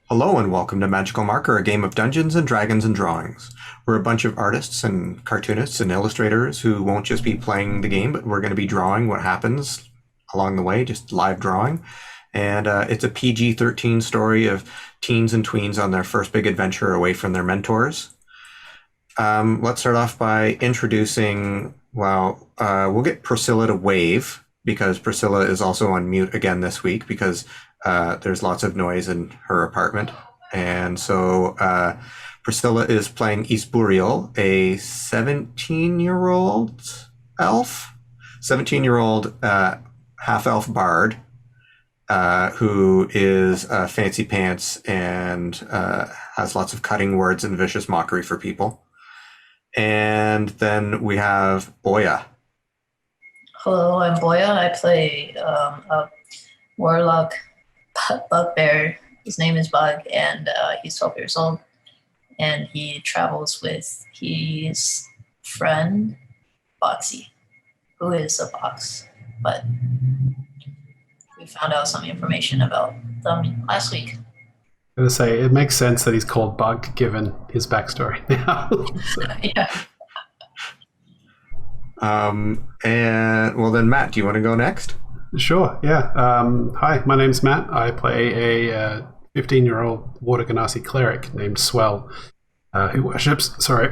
Hello and welcome to Magical Marker, a game of Dungeons and Dragons and drawings. We're a bunch of artists and cartoonists and illustrators who won't just be playing the game, but we're going to be drawing what happens along the way, just live drawing. And it's a PG-13 story of teens and tweens on their first big adventure away from their mentors. Let's start off by introducing, we'll get Priscilla to wave because Priscilla is also on mute again this week because there's lots of noise in her apartment. And so Priscilla is playing Isburiel, a 17-year-old elf, 17-year-old half-elf bard who is fancy pants and has lots of cutting words and vicious mockery for people. And then we have Boya. Hello, I'm Boya. I play a warlock bugbear. His name is Bug, and he's 12 years old. And he travels with his friend, Boxy, who is a box. But we found out some information about them last week. I was going to say, it makes sense that he's called Bug given his backstory now. Yeah. And well, then Matt, do you want to go next? Sure, yeah. Hi, my name's Matt. I play a 15-year-old Water Ganassi cleric named Swell, who worships, who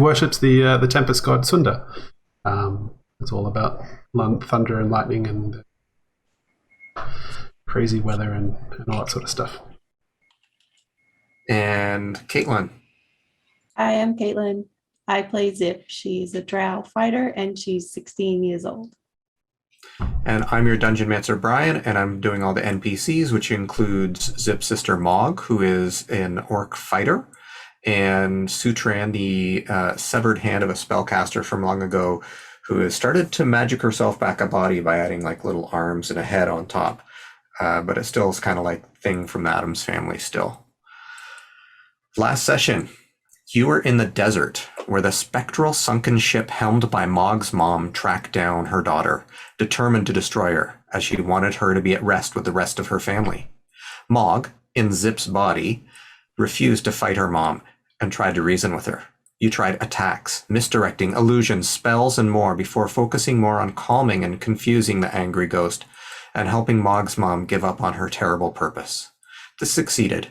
worships the Tempest god Sunda. It's all about thunder and lightning and crazy weather and all that sort of stuff. And Caitlin. Hi, I'm Caitlin. I play Zip. She's a drow fighter and she's 16 years old. And I'm your Dungeon Master Brian, and I'm doing all the NPCs, which includes Zip's sister Mog, who is an orc fighter, and Sutran, the severed hand of a spellcaster from long ago, who has started to magic herself back a body by adding like little arms and a head on top. But it still is kind of like Thing from the Addams Family still. Last session, you were in the desert, where the spectral sunken ship helmed by Mog's mom tracked down her daughter, determined to destroy her, as she wanted her to be at rest with the rest of her family. Mog, in Zip's body, refused to fight her mom and tried to reason with her. You tried attacks, misdirecting, illusions, spells, and more before focusing more on calming and confusing the angry ghost and helping Mog's mom give up on her terrible purpose. This succeeded,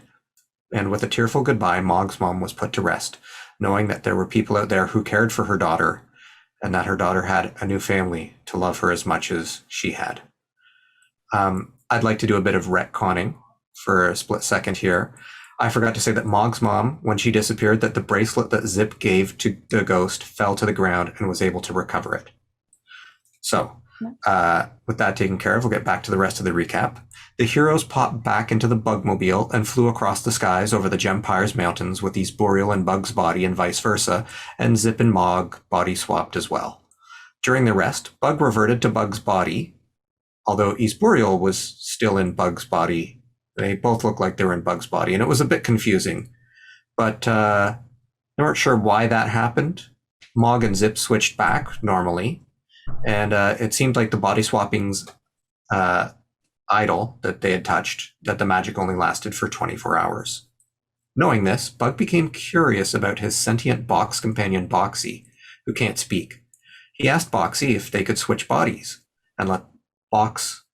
and with a tearful goodbye, Mog's mom was put to rest, knowing that there were people out there who cared for her daughter and that her daughter had a new family to love her as much as she had. I'd like to do a bit of retconning for a split second here. I forgot to say that Mog's mom, when she disappeared, that the bracelet that Zip gave to the ghost fell to the ground and was able to recover it. So, with that taken care of, we'll get back to the rest of the recap. The heroes popped back into the Bugmobile and flew across the skies over the Gempire's mountains with Isburiel and Bug's body and vice versa, and Zip and Mog body swapped as well. During the rest, Bug reverted to Bug's body, although Isburiel was still in Bug's body. They both looked like they were in Bug's body, and it was a bit confusing. But they weren't sure why that happened. Mog and Zip switched back normally, and it seemed like the body swapping's idol that they had touched, that the magic only lasted for 24 hours. Knowing this, Bug became curious about his sentient box companion Boxy, who can't speak. He asked Boxy if they could switch bodies, and the box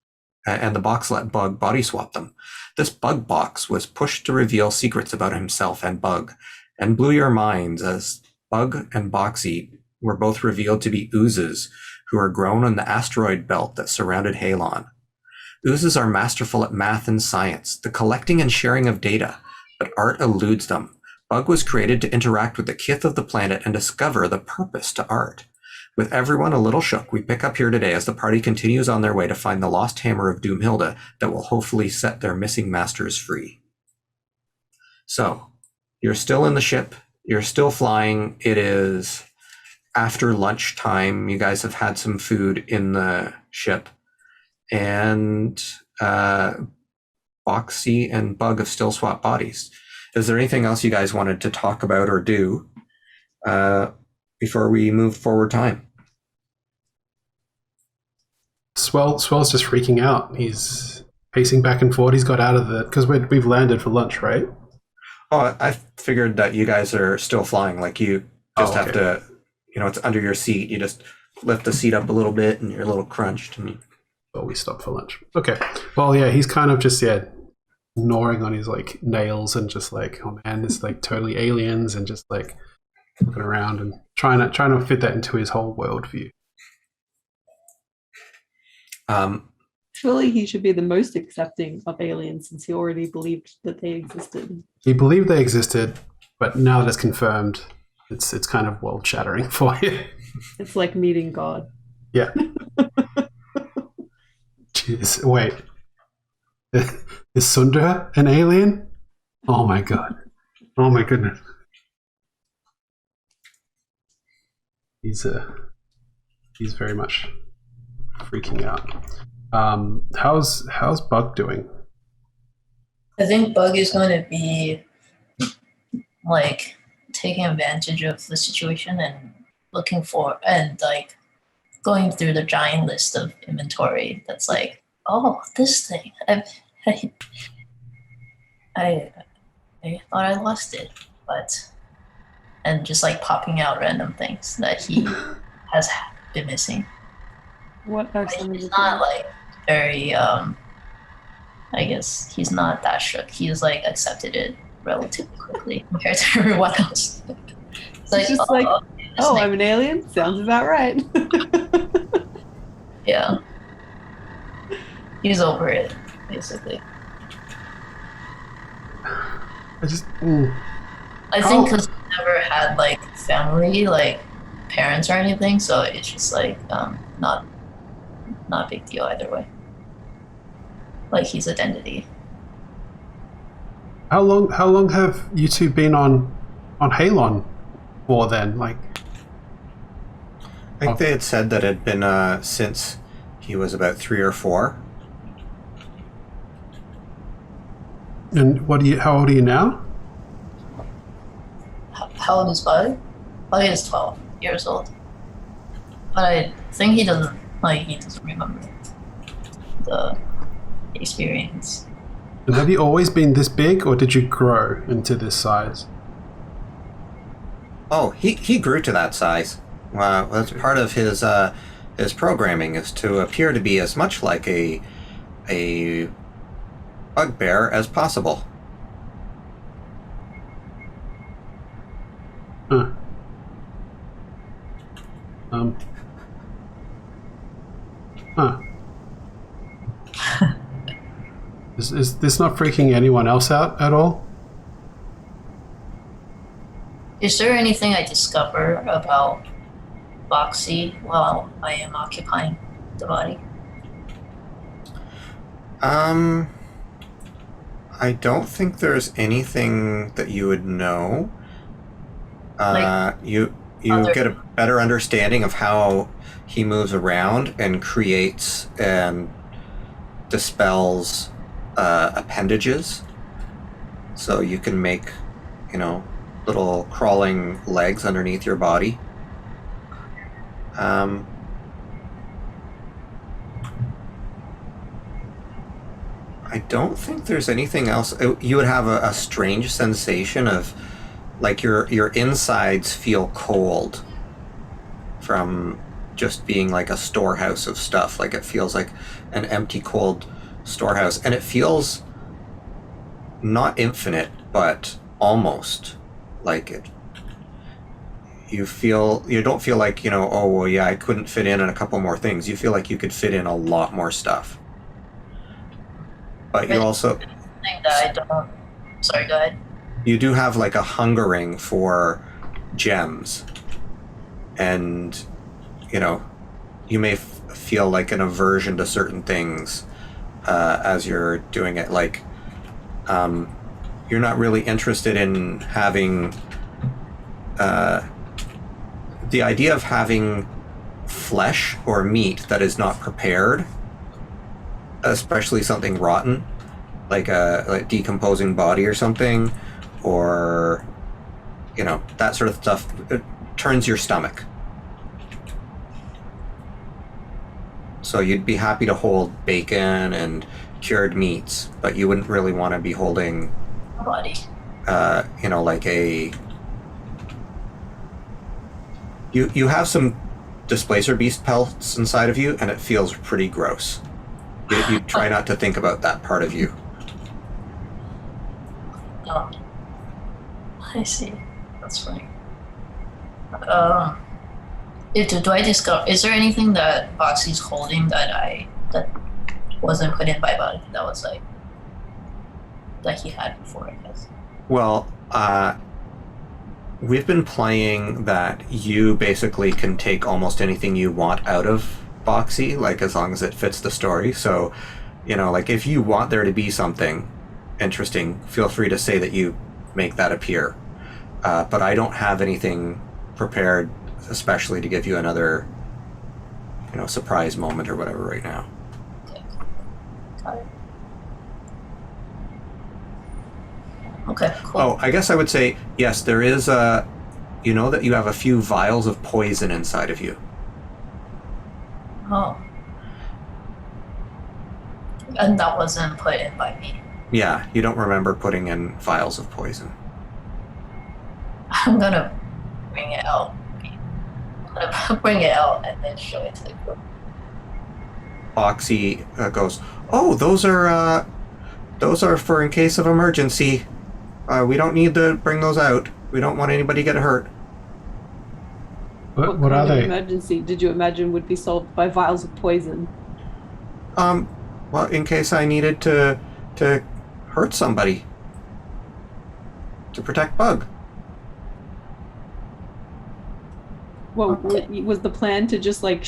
let Bug body swap them. This Bug box was pushed to reveal secrets about himself and Bug, and blew your minds as Bug and Boxy were both revealed to be oozes who are grown on the asteroid belt that surrounded Haelon. Oozes are masterful at math and science, the collecting and sharing of data, but art eludes them. Bug was created to interact with the kith of the planet and discover the purpose to art. With everyone a little shook, we pick up here today as the party continues on their way to find the lost hammer of Doomhilda that will hopefully set their missing masters free. So, you're still in the ship, you're still flying, it is after lunchtime, you guys have had some food in the ship, and Boxy and Bug have still swapped bodies. Is there anything else you guys wanted to talk about or do before we move forward time? Swell's just freaking out. He's pacing back and forth. He's got out of the because we've landed for lunch, right? Oh, I figured that you guys are still flying. Like you just have to, it's under your seat. You just lift the seat up a little bit, and you're a little crunched. And Oh, we stopped for lunch. Okay. Well, yeah, he's kind of just gnawing on his like nails and just like, oh man, this is like totally aliens, and just like looking around and trying to fit that into his whole worldview. Surely he should be the most accepting of aliens since he already believed that they existed. He believed they existed, but now that it's confirmed, it's kind of world shattering for you. It's like meeting God. Yeah. Jeez, wait. Is Sundar an alien? Oh my god. Oh my goodness. He's very much freaking out. How's Bug doing? I think Bug is going to be like taking advantage of the situation and looking for and like going through the giant list of inventory that's like, oh, this thing. I thought I lost it, and just like popping out random things that he has been missing. What are some of He's the not things? like very I guess he's not that shook. He's like accepted it relatively quickly compared to everyone else. It's It's just like, oh, I'm an alien? Sounds about right. Yeah. He's over it, basically. I think because he never had like family, like parents or anything, so it's just like not a big deal either way. Like his identity. How long have you two been on Haelon for then? Like, I think they had said that it had been since he was about 3 or 4. and how old are you now? How old is Bug? Bug is 12 years old. But I think he doesn't remember the experience. And have you always been this big, or did you grow into this size? Oh, he grew to that size. That's part of his programming, is to appear to be as much like a bugbear as possible. Huh. Huh. Is this not freaking anyone else out at all? Is there anything I discover about Boxy while I am occupying the body? I don't think there's anything that you would know. You get a better understanding of how he moves around and creates and dispels appendages. So you can make, little crawling legs underneath your body. I don't think there's anything else. You would have a strange sensation of, like, your insides feel cold from just being like a storehouse of stuff. Like, it feels like an empty, cold storehouse, and it feels not infinite, but almost like it. You don't feel like, oh, well, yeah, I couldn't fit in a couple more things. You feel like you could fit in a lot more stuff. But you also... Thing that I don't... Sorry, go ahead. You do have like a hungering for gems. And, you may feel like an aversion to certain things as you're doing it. Like, you're not really interested in having... the idea of having flesh or meat that is not prepared, especially something rotten, like a decomposing body or something, or that sort of stuff, it turns your stomach. So you'd be happy to hold bacon and cured meats, but you wouldn't really want to be holding, A body. like a... You have some Displacer Beast pelts inside of you, and it feels pretty gross. You try not to think about that part of you. Oh. I see. That's funny. Do I discover? Is there anything that Boxy's holding that wasn't put in by Body that was like that he had before? I guess. Well, we've been playing that you basically can take almost anything you want out of Boxy, like as long as it fits the story. So, like if you want there to be something interesting, feel free to say that you make that appear. But I don't have anything prepared, especially to give you another, surprise moment or whatever right now. Got it. Okay, cool. Oh, I guess I would say, yes, there is that you have a few vials of poison inside of you. Oh. And that wasn't put in by me. Yeah, you don't remember putting in vials of poison. I'm gonna bring it out. Bring it out and then show it to the group. Boxy goes, "Oh, those are for in case of emergency. We don't need to bring those out. We don't want anybody to get hurt." What kind are of they? emergency did you imagine would be solved by vials of poison? Well, in case I needed to hurt somebody. To protect Bug. Well, Okay. was the plan to just like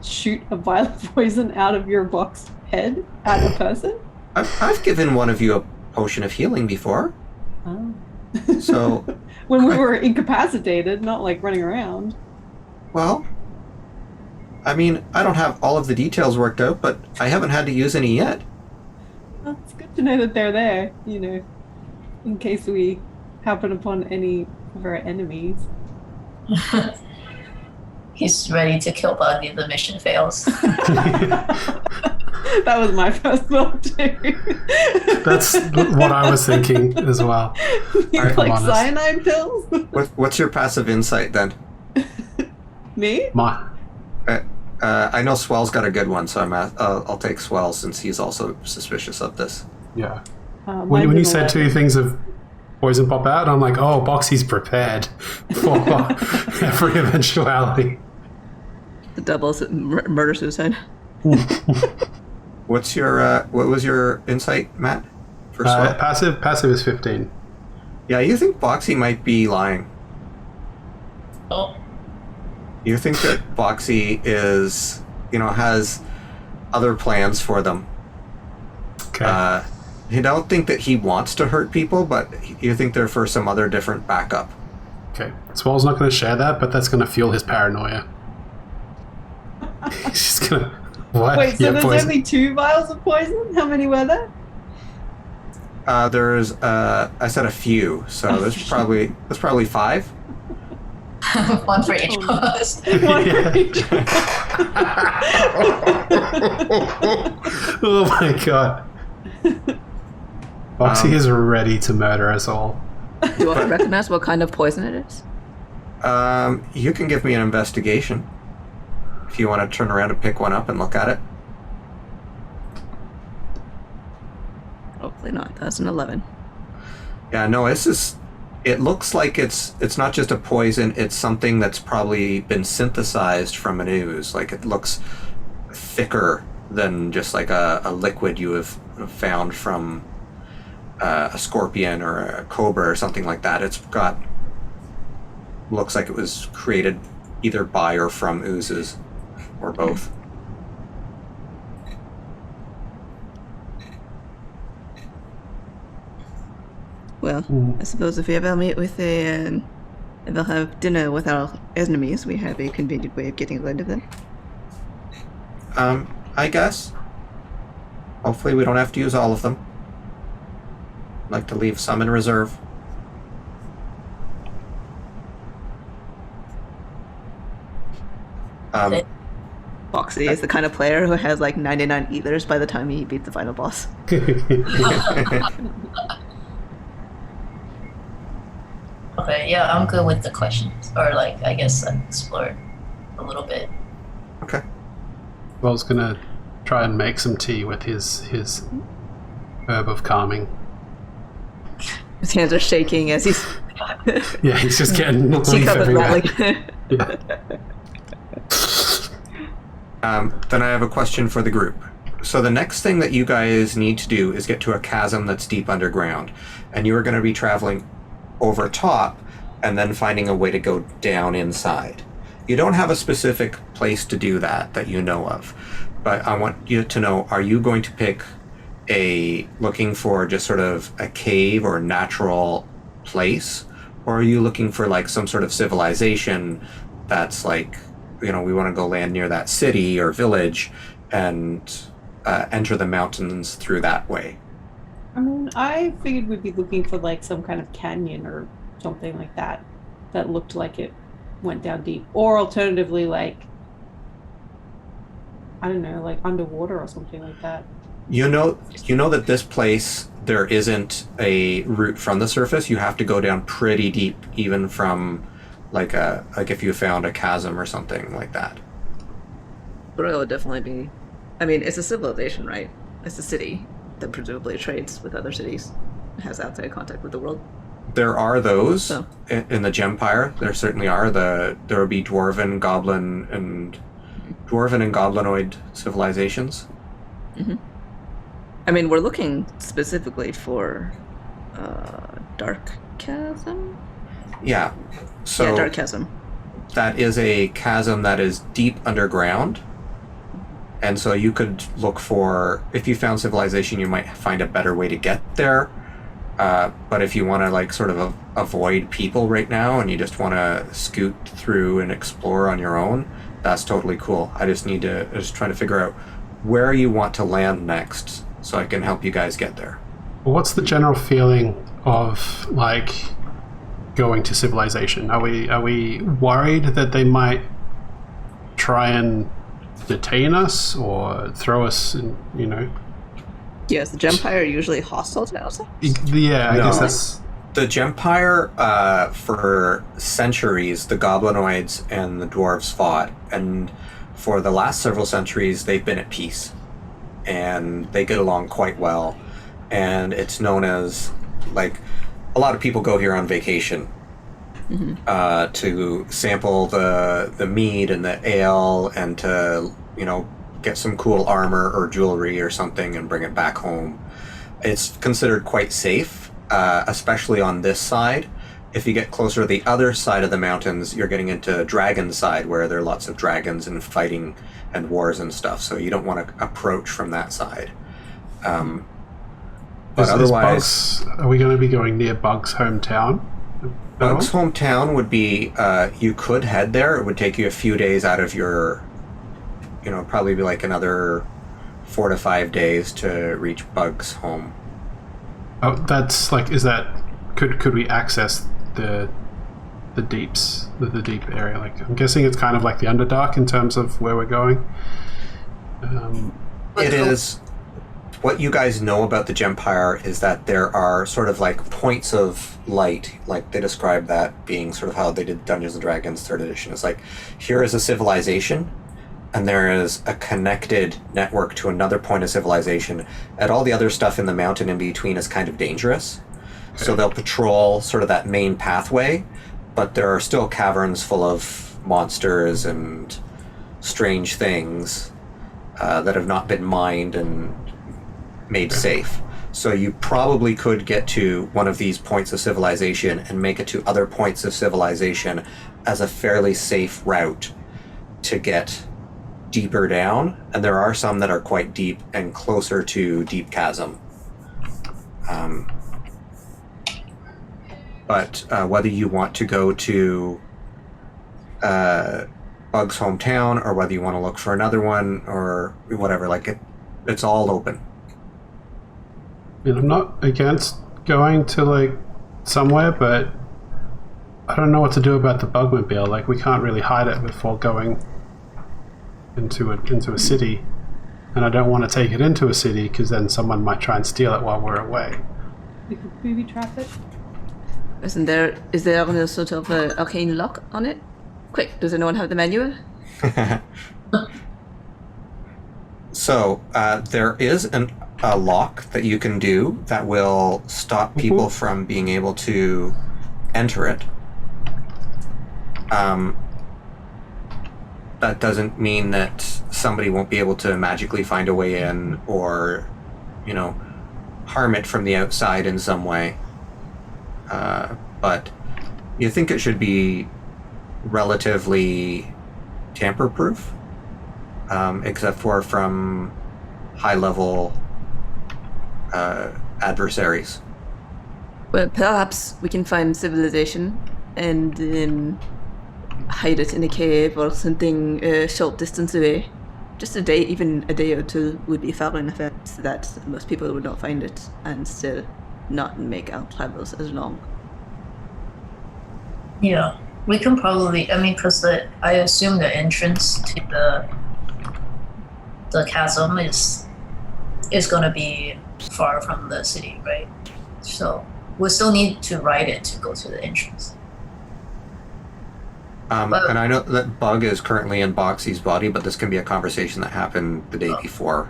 shoot a vial of poison out of your box head at a person? I've given one of you a potion of healing before. Oh. So, When we were incapacitated, not like running around. well, I mean, I don't have all of the details worked out, but I haven't had to use any yet. Well, it's good to know that they're there, in case we happen upon any of our enemies. He's ready to kill Bug if the mission fails. That was my first thought too. That's what I was thinking as well. Alright, Like come on, cyanide pills? What's your passive insight then? Me? I know Swell's got a good one, so I'll take Swell since he's also suspicious of this. Yeah. Mine When you didn't said work. two things of poison pop out, I'm like, oh, Boxy's prepared for every eventuality. The double murder suicide. What's your what was your insight, Matt? For Swell? Passive is 15. Yeah, you think Boxy might be lying. Oh. You think that Boxy is, has other plans for them. Okay. You don't think that he wants to hurt people, but you think they're for some other different backup. Okay. Swell's not going to share that, but that's going to fuel his paranoia. He's just going to... What? Wait, so Yeah, there's poison. only 2 vials of poison? How many were there? There's I said a few, so there's probably 5. One for each of us. One for each. Oh my god. Boxy is ready to murder us all. Do you want to recognize what kind of poison it is? You can give me an investigation if you want to turn around and pick one up and look at it. Hopefully not. That's an 11. Yeah, no, it looks like it's not just a poison, it's something that's probably been synthesized from an ooze. Like it looks thicker than just like a liquid you have found from a scorpion or a cobra or something like that. Looks like it was created either by or from oozes, or both. Well, I suppose if we ever meet with if they'll have dinner with our enemies, we have a convenient way of getting rid of them. I guess. Hopefully we don't have to use all of them. I'd like to leave some in reserve. Okay. Boxy Foxy is the kind of player who has like 99 ethers by the time he beats the final boss. Okay, yeah, I'm good with the questions. Or, like, I guess I've explored a little bit. Okay. Will's gonna try and make some tea with his herb of calming. His hands are shaking as he's Yeah, he's just getting leaf teacup is everywhere. rattling. Yeah. Then I have a question for the group. So the next thing that you guys need to do is get to a chasm that's deep underground. And you are going to be traveling over top and then finding a way to go down inside. You don't have a specific place to do that you know of. But I want you to know, are you going to pick looking for just sort of a cave or natural place? Or are you looking for like some sort of civilization that's like, we want to go land near that city or village and enter the mountains through that way? I mean, I figured we'd be looking for like some kind of canyon or something like that looked like it went down deep. Or alternatively, like, I don't know, like underwater or something like that. You know that this place, there isn't a route from the surface. You have to go down pretty deep, even from like if you found a chasm or something like that. But it would definitely be. I mean, it's a civilization, right? It's a city that presumably trades with other cities, has outside contact with the world. There are those So. in the Gempire. There certainly are. There would be dwarven, and goblinoid civilizations. Mm-hmm. I mean, we're looking specifically for Dark Chasm? Yeah. So Yeah, Dark Chasm. that is a chasm that is deep underground. And so you could look for, if you found civilization, you might find a better way to get there. But if you want to like sort of avoid people right now and you just want to scoot through and explore on your own, that's totally cool. I just trying to figure out where you want to land next so I can help you guys get there. What's the general feeling of like going to civilization? Are we worried that they might try and detain us or throw us in, Yes, the Gempire are usually hostile to outside. Yeah, I No. guess that's The Gempire, for centuries, the goblinoids and the dwarves fought, and for the last several centuries, they've been at peace, and they get along quite well, and it's known as, like, a lot of people go here on vacation to sample the mead and the ale, and to, get some cool armor or jewelry or something and bring it back home. It's considered quite safe. Especially on this side. If you get closer to the other side of the mountains, you're getting into dragon side, where there are lots of dragons and fighting and wars and stuff, so you don't want to approach from that side. But otherwise... are we going to be going near Bug's hometown? Bug's hometown would be, you could head there. It would take you a few days out of your, probably be like another 4 to 5 days to reach Bug's home. Oh, that's like, could we access the deeps, the deep area? Like, I'm guessing it's kind of like the Underdark in terms of where we're going. It is. What you guys know about the Gempire is that there are sort of like points of light, like they describe that being sort of how they did Dungeons & Dragons 3rd edition. It's like, here is a civilization, and there is a connected network to another point of civilization, and all the other stuff in the mountain in between is kind of dangerous. Okay. So they'll patrol sort of that main pathway, but there are still caverns full of monsters and strange things that have not been mined and made safe. So you probably could get to one of these points of civilization and make it to other points of civilization as a fairly safe route to get deeper down, and there are some that are quite deep and closer to Deep Chasm. But whether you want to go to Bug's hometown, or whether you want to look for another one, or whatever, like it's all open. I'm not against going to like somewhere, but I don't know what to do about the Bugmobile. Like, we can't really hide it before going into a city, and I don't want to take it into a city because then someone might try and steal it while we're away. We could booby trap it. Is there a sort of arcane lock on it? Quick, does anyone have the manual? So there is a lock that you can do that will stop people from being able to enter it. That doesn't mean that somebody won't be able to magically find a way in or, harm it from the outside in some way. But you think it should be relatively tamper-proof, except for from high-level adversaries. Well, perhaps we can find civilization and then hide it in a cave or something a short distance away. Just even a day or two would be far enough so that most people would not find it and still not make our travels as long. Yeah, we can probably. Because I assume the entrance to the chasm is going to be far from the city, right? So we still need to ride it to go to the entrance. And I know that Bug is currently in Boxy's body, but this can be a conversation that happened the day before.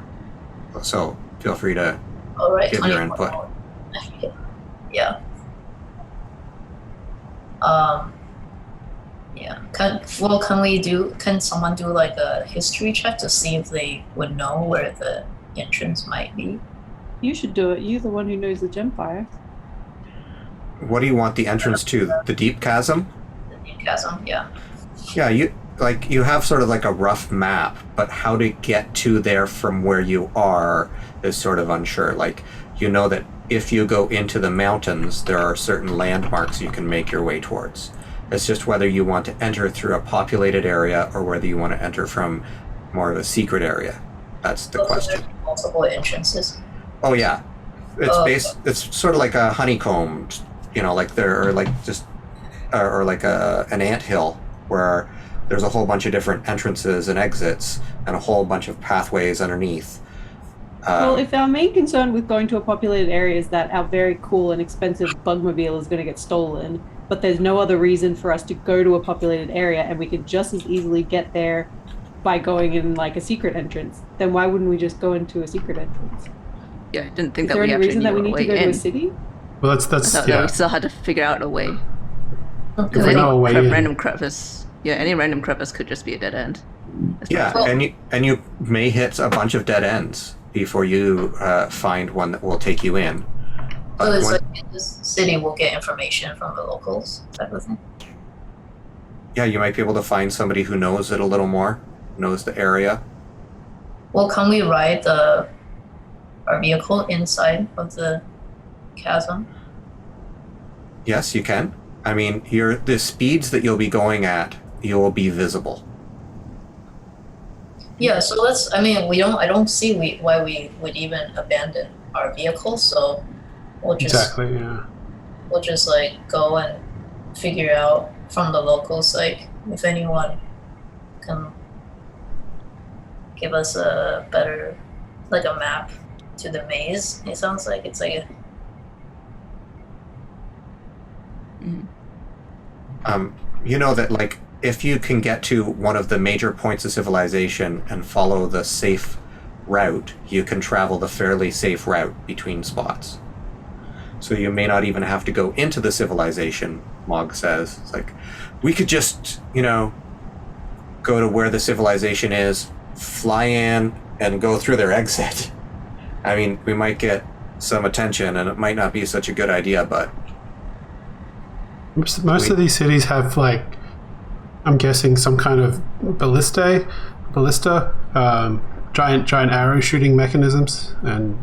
So feel free to give your input. Yeah. Yeah. Can someone do like a history check to see if they would know where the entrance might be? You should do it. You're the one who knows the Gemfire. What do you want the entrance to? The deep chasm? The deep chasm, yeah. Yeah, you have sort of like a rough map, but how to get to there from where you are is sort of unsure. Like, you know that if you go into the mountains, there are certain landmarks you can make your way towards. It's just whether you want to enter through a populated area or whether you want to enter from more of a secret area. That's the question. There's multiple entrances. Oh yeah, it's sort of like a honeycomb, like there or like just or like an anthill where there's a whole bunch of different entrances and exits and a whole bunch of pathways underneath. Well, if our main concern with going to a populated area is that our very cool and expensive bugmobile is going to get stolen, but there's no other reason for us to go to a populated area and we could just as easily get there by going in like a secret entrance, then why wouldn't we just go into a secret entrance? Yeah, I didn't think is there any reason that we need to go to a city? Well, that's we still had to figure out a way. If we know a way in. Random crevice. Yeah, any random crevice could just be a dead end. Yeah, and you may hit a bunch of dead ends before you find one that will take you in. So it's like in this city we'll get information from the locals type of thing? Yeah, you might be able to find somebody who knows it a little more, knows the area. Well, can we ride our vehicle inside of the chasm? Yes, you can. I mean, the speeds that you'll be going at, you'll be visible. Yeah, so I don't see why we would even abandon our vehicle, so we'll just we'll just like go and figure out from the locals, like if anyone can give us a better, like a map to the maze. It sounds like it's like a you know that, like, if you can get to one of the major points of civilization and follow the safe route, you can travel the fairly safe route between spots. So you may not even have to go into the civilization, Mog says. It's like, we could just, go to where the civilization is, fly in, and go through their exit. I mean, we might get some attention, and it might not be such a good idea, but... Most of these cities have, like, I'm guessing some kind of ballista, giant arrow shooting mechanisms, and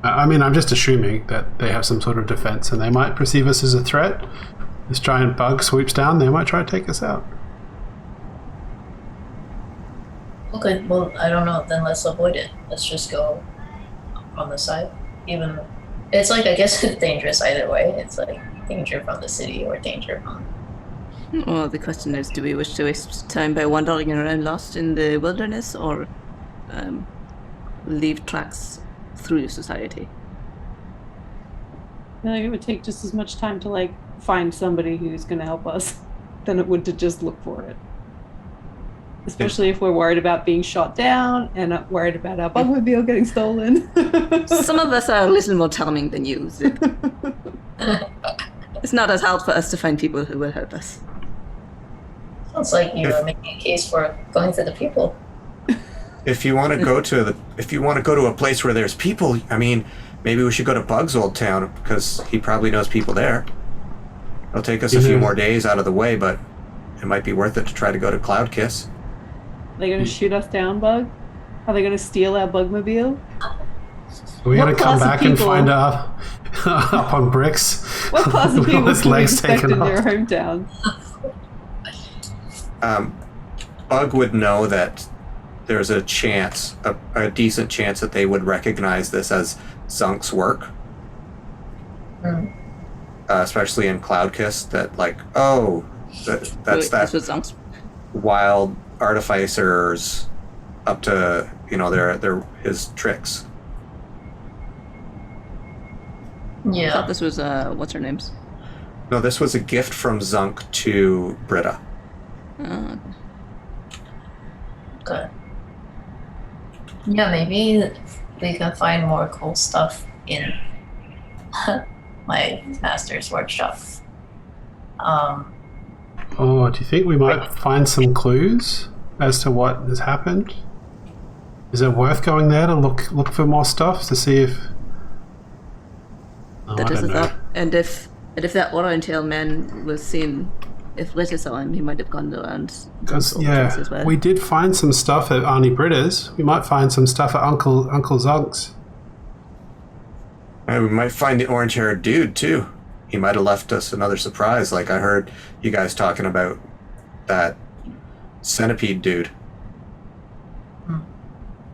I mean, I'm just assuming that they have some sort of defense, and they might perceive us as a threat. This giant bug swoops down, they might try to take us out. Okay, well, I don't know, then let's avoid it. Let's just go on the side. Even, it's like, I guess it's dangerous either way. It's like danger from the city or danger from Well, the question is, do we wish to waste time by wandering around lost in the wilderness, or leave tracks through society? I feel like it would take just as much time to like find somebody who's going to help us than it would to just look for it. Especially if we're worried about being shot down and not worried about our bugmobile getting stolen. Some of us are a little more charming than you, Zip. It's not as hard for us to find people who will help us. Sounds like you are making a case for going to the people. If you want to go to a place where there's people, I mean, maybe we should go to Bug's old town because he probably knows people there. It'll take us a few more days out of the way, but it might be worth it to try to go to Cloudkiss. Are they going to shoot us down, Bug? Are they going to steal our bugmobile? Are we going to come class of back and people- find up on bricks? What class of With all people his can we legs expect taken in off? their hometown? Bug would know that there's a chance, a decent chance that they would recognize this as Zunk's work. Especially in Cloudkiss, that like, oh, that's Wait, that this was Zonk's. wild artificers up to, their his tricks. I Yeah. thought this was, what's her name's? No, this was a gift from Zunk to Britta. Good. Yeah, maybe we can find more cool stuff in my master's workshop. Oh, do you think we might find some clues as to what has happened? Is it worth going there to look for more stuff to see if? Oh, That I is a don't know. thought. And if that Oriental man was seen, if Ritter saw him, he might have gone around Because Zonk's place as well. we did find some stuff at Arnie Britta's. We might find some stuff at Uncle Zunk's. And we might find the orange-haired dude too. He might have left us another surprise. Like I heard you guys talking about that centipede dude.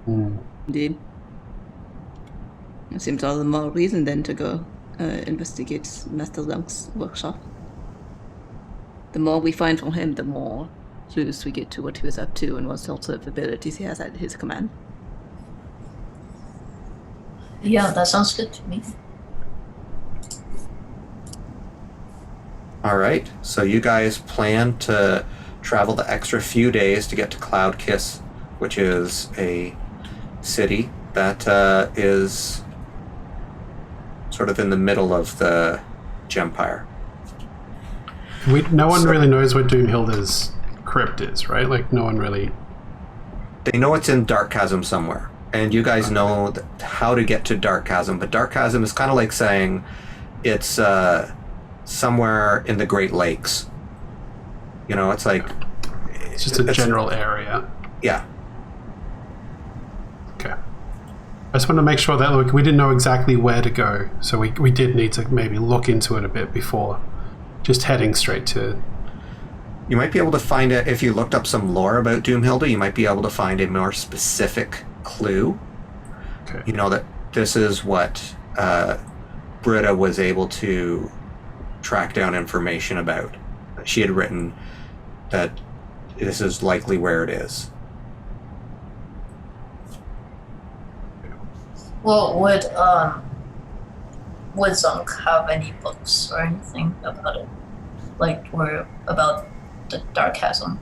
Indeed. It seems all the more reason then to go investigate Master Zonk's workshop. The more we find from him, the more clues we get to what he was up to and what sorts of abilities he has at his command. Yeah, that sounds good to me. All right, so you guys plan to travel the extra few days to get to Cloudkiss, which is a city that is sort of in the middle of the Gempire. No one really knows where Doomhilda's crypt is, right? Like no one really. They know it's in Dark Chasm somewhere, and you guys know how to get to Dark Chasm, but Dark Chasm is kind of like saying it's somewhere in the Great Lakes. It's like... It's just a general area. Yeah. Okay. I just want to make sure that we didn't know exactly where to go, so we did need to maybe look into it a bit before just heading straight to... You might be able to find it, if you looked up some lore about Doomhilda, you might be able to find a more specific clue. Okay. That this is what Britta was able to track down information about. She had written that this is likely where it is. Well, would Zunk have any books or anything about it? Like, or about the Dark Chasm?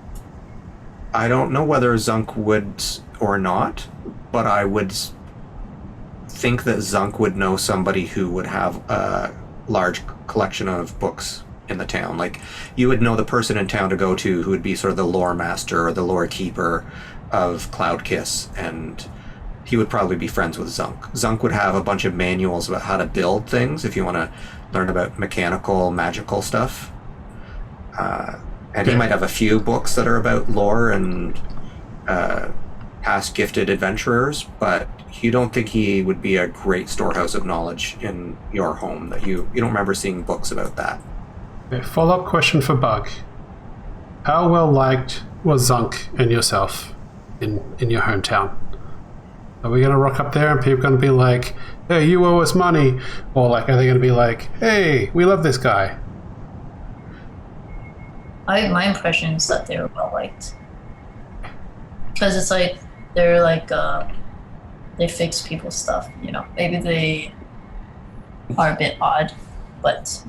I don't know whether Zunk would or not, but I would think that Zunk would know somebody who would have a large collection of books in the town. Like, you would know the person in town to go to who would be sort of the lore master or the lore keeper of Cloudkiss, and he would probably be friends with Zunk. Zunk would have a bunch of manuals about how to build things if you want to learn about mechanical, magical stuff. And he might have a few books that are about lore and past gifted adventurers, but you don't think he would be a great storehouse of knowledge in your home, that you don't remember seeing books about that. Okay, follow-up question for Bug. How well liked was Zunk and yourself in your hometown? Are we going to rock up there and people are going to be like, hey, you owe us money? Or like, are they going to be like, hey, we love this guy? My impression is that they're well liked. Because it's like they're like they fix people's stuff, you know. Maybe they are a bit odd, but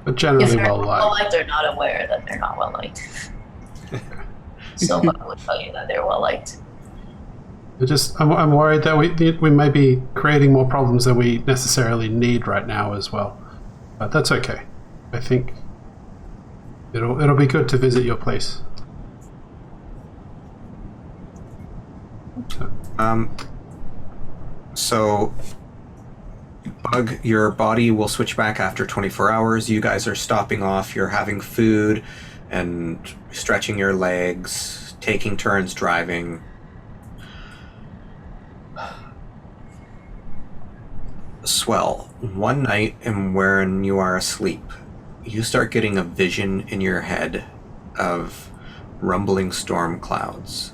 But generally if they're well well liked. liked, they're not aware that they're not well liked. So I would tell you that they're well liked. I'm worried that we may be creating more problems than we necessarily need right now as well. But that's okay. I think it'll be good to visit your place. So, Bug, your body will switch back after 24 hours. You guys are stopping off. You're having food and stretching your legs, taking turns driving. Swell. One night, and when you are asleep, you start getting a vision in your head of rumbling storm clouds.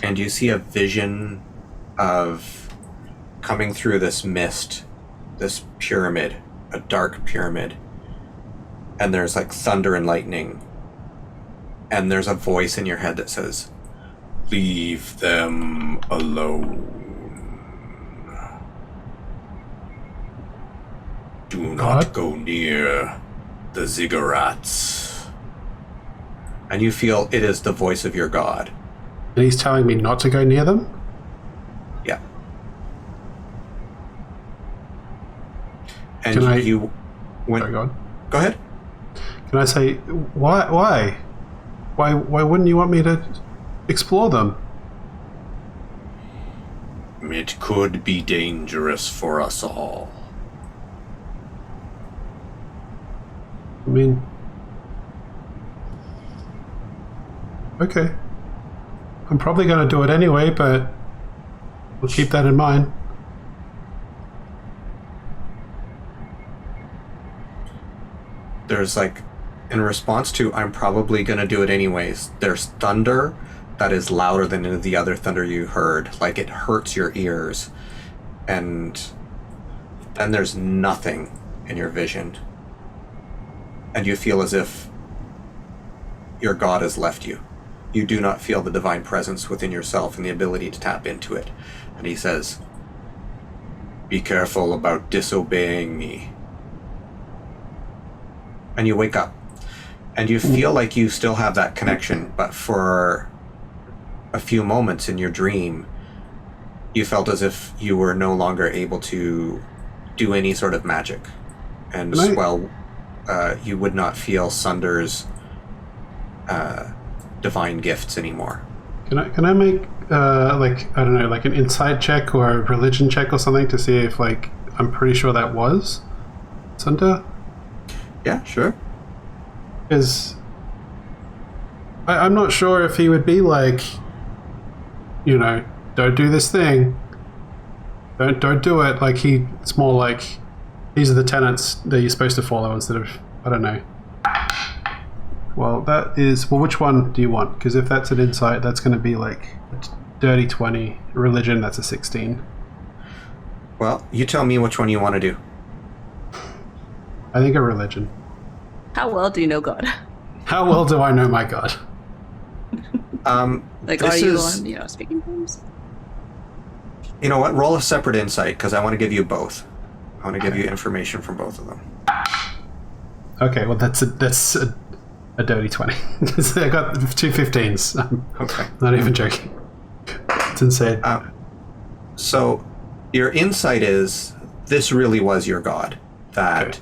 And you see a vision of coming through this mist, this pyramid, a dark pyramid. And there's like thunder and lightning. And there's a voice in your head that says, "Leave them alone. Do not What? go near the ziggurats." And you feel it is the voice of your god. And he's telling me not to go near them? Yeah. And Can I- you when Sorry, go on. go ahead. Can I say, why? Why wouldn't you want me to explore them? It could be dangerous for us all. I mean... Okay. I'm probably going to do it anyway, but we'll keep that in mind. There's like, in response to, I'm probably going to do it anyways, there's thunder that is louder than any of the other thunder you heard. Like, it hurts your ears. And then there's nothing in your vision. And you feel as if your god has left you. You do not feel the divine presence within yourself and the ability to tap into it. And he says, "Be careful about disobeying me." And you wake up. And you feel like you still have that connection, but for a few moments in your dream, you felt as if you were no longer able to do any sort of magic. And you would not feel Sunder's divine gifts anymore. Can I make like, I don't know, like an insight check or a religion check or something to see if, like, I'm pretty sure that was Sunder? Yeah, sure. Because I'm not sure if he would be like, you know, don't do this thing, don't do it. Like, it's more like, these are the tenets that you're supposed to follow instead of, I don't know. Well, which one do you want? Because if that's an insight, that's going to be like a dirty 20. Religion, that's a 16. Well, you tell me which one you want to do. I think a religion. How well do you know God? How well do I know my god? Like, This are you is- on, speaking terms? You know what? Roll a separate insight, because I want to give you both. I want to give you information from both of them. Okay, well that's a dirty 20. I got 2 15s. I'm Okay. not even joking. It's insane. So, your insight is, this really was your god. That Okay.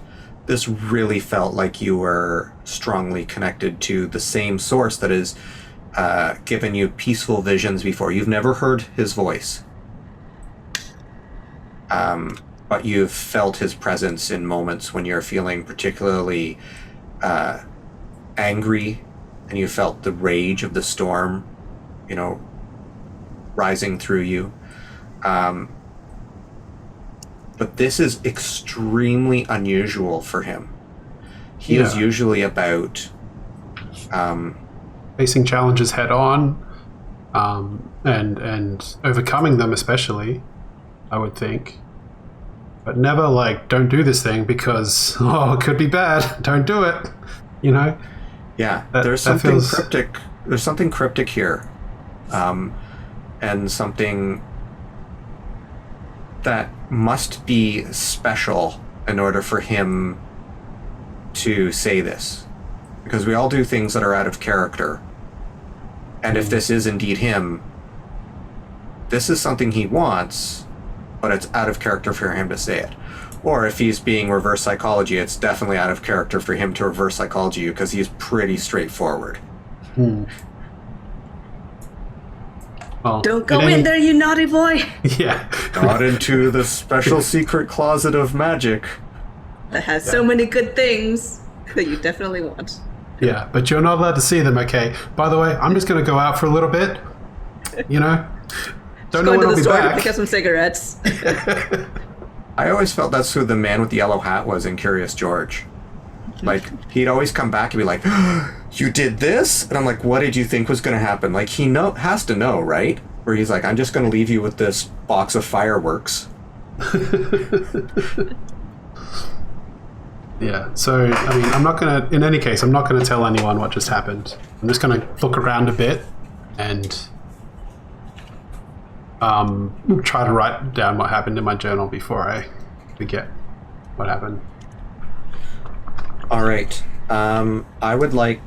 this really felt like you were strongly connected to the same source that has given you peaceful visions before. You've never heard his voice. But you've felt his presence in moments when you're feeling particularly angry, and you felt the rage of the storm, rising through you. But this is extremely unusual for him. He is Yeah. usually about Facing challenges head on, and overcoming them, especially, I would think. But never like, don't do this thing because, it could be bad. Don't do it. You know? Yeah, That- there's that something feels- cryptic. There's something cryptic here, and something that must be special in order for him to say this, because we all do things that are out of character. And if this is indeed him, this is something he wants, but it's out of character for him to say it. Or if he's being reverse psychology, it's definitely out of character for him to reverse psychology you, because he's pretty straightforward. Well, Don't go in there, you naughty boy! Yeah. Not into the special secret closet of magic. That has so many good things that you definitely want. Yeah, but you're not allowed to see them, okay? By the way, I'm just going to go out for a little bit. You know? Don't know Going when to I'll the be store to back. pick up some cigarettes. I always felt that's who the man with the yellow hat was in Curious George. Like, he'd always come back and be like, you did this? And I'm like, what did you think was going to happen? Like, he has to know, right? Where he's like, I'm just going to leave you with this box of fireworks. Yeah, so, I mean, I'm not going to, in any case, I'm not going to tell anyone what just happened. I'm just going to look around a bit and try to write down what happened in my journal before I forget what happened. All right. I would like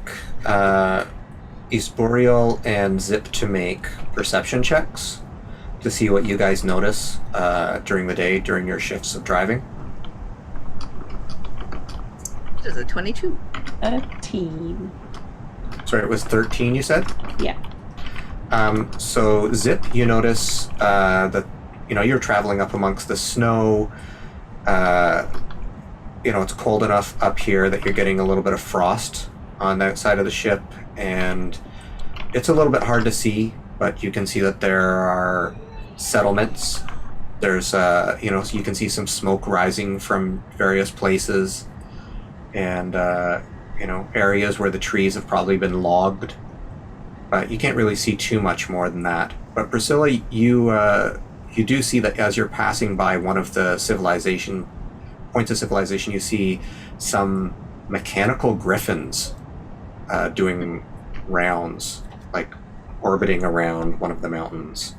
Esporeal and Zip to make perception checks to see what you guys notice during the day, during your shifts of driving. This is a 22. 13. Sorry, it was 13, you said? Yeah. So Zip, you notice that, you're traveling up amongst the snow. It's cold enough up here that you're getting a little bit of frost on that side of the ship, and it's a little bit hard to see, but you can see that there are settlements. There's, you can see some smoke rising from various places, and, areas where the trees have probably been logged. But you can't really see too much more than that. But Priscilla, you do see that as you're passing by one of the points of civilization, you see some mechanical griffins doing rounds, like orbiting around one of the mountains.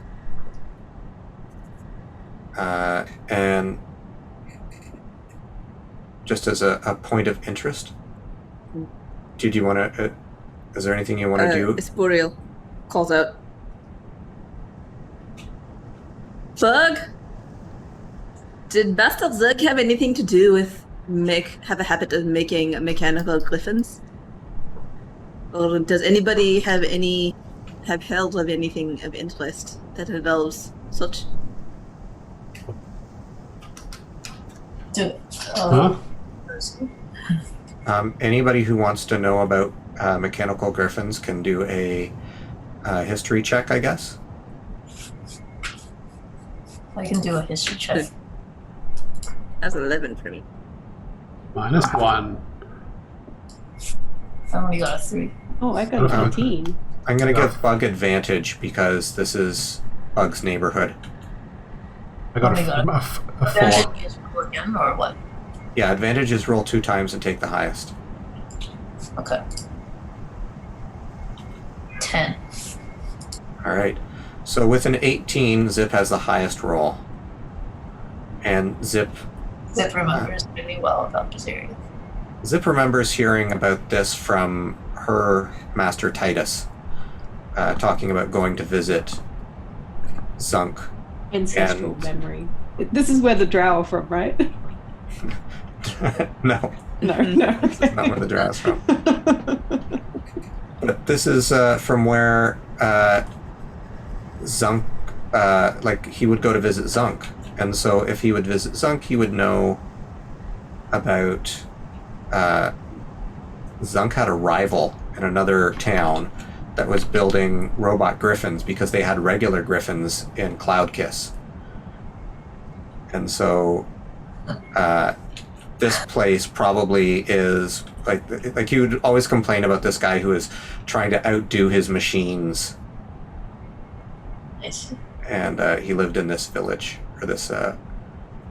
And just as a point of interest, did you want to... is there anything you want to do? Esporeal calls out. Bug? Did Bastard Zug have anything to do with have a habit of making mechanical griffins? Or does anybody have held of anything of interest that involves such? Anybody who wants to know about mechanical griffins can do a history check, I guess. I can do a history check. That's 11 for me. -1. I only got a 3. Oh, I got a 14. I'm going to give Bug advantage because this is Bug's neighborhood. I got Oh my God. a 4. Advantage is roll again, or what? Yeah, advantage is roll 2 times and take the highest. Okay. 10. All right. So with an 18, Zip has the highest roll. And Zip remembers really well about this area. Zip remembers hearing about this from her master Titus, talking about going to visit Zunk. Ancestral And- memory. This is where the drow are from, right? No, No. that's not where the drow is from. But this is from where Zunk, he would go to visit Zunk. And so if he would visit Zunk, he would know about... Zunk had a rival in another town that was building robot griffins because they had regular griffins in Cloudkiss. And so this place probably is like he would always complain about this guy who is trying to outdo his machines. Nice. And he lived in this village or this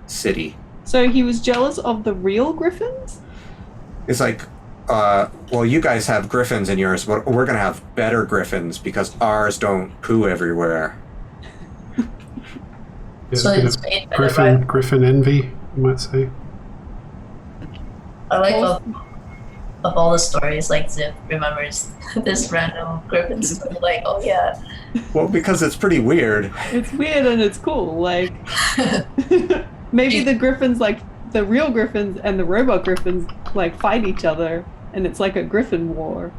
city. So he was jealous of the real Griffins? It's like well, you guys have Griffins in yours, but we're gonna have better Griffins because ours don't poo everywhere. Yeah, So a bit it's of made by Griffin envy, you might say. I like of all the stories, like Zip remembers this random Griffin story. Like, oh yeah, Well, because it's pretty weird. It's weird and it's cool. Like, maybe the Griffins, like the real Griffins and the robot Griffins, like fight each other, and it's like a Griffin war.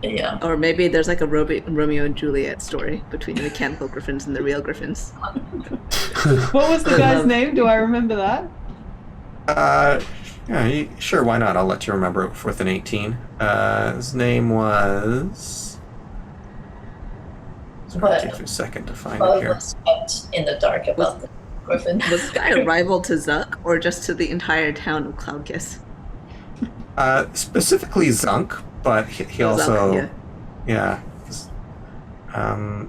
yeah. Or maybe there's like a Romeo and Juliet story between the mechanical Griffins and the real Griffins. What was the guy's name? Do I remember that? Yeah, sure, why not? I'll let you remember it with an 18. His name was... Sorry, But- it takes me a second to find Bug it here. was kept in the dark about the Griffin. Was this guy a rival to Zuck or just to the entire town of Cloudkiss? Specifically Zunk, but he also... Zuck, yeah. Yeah.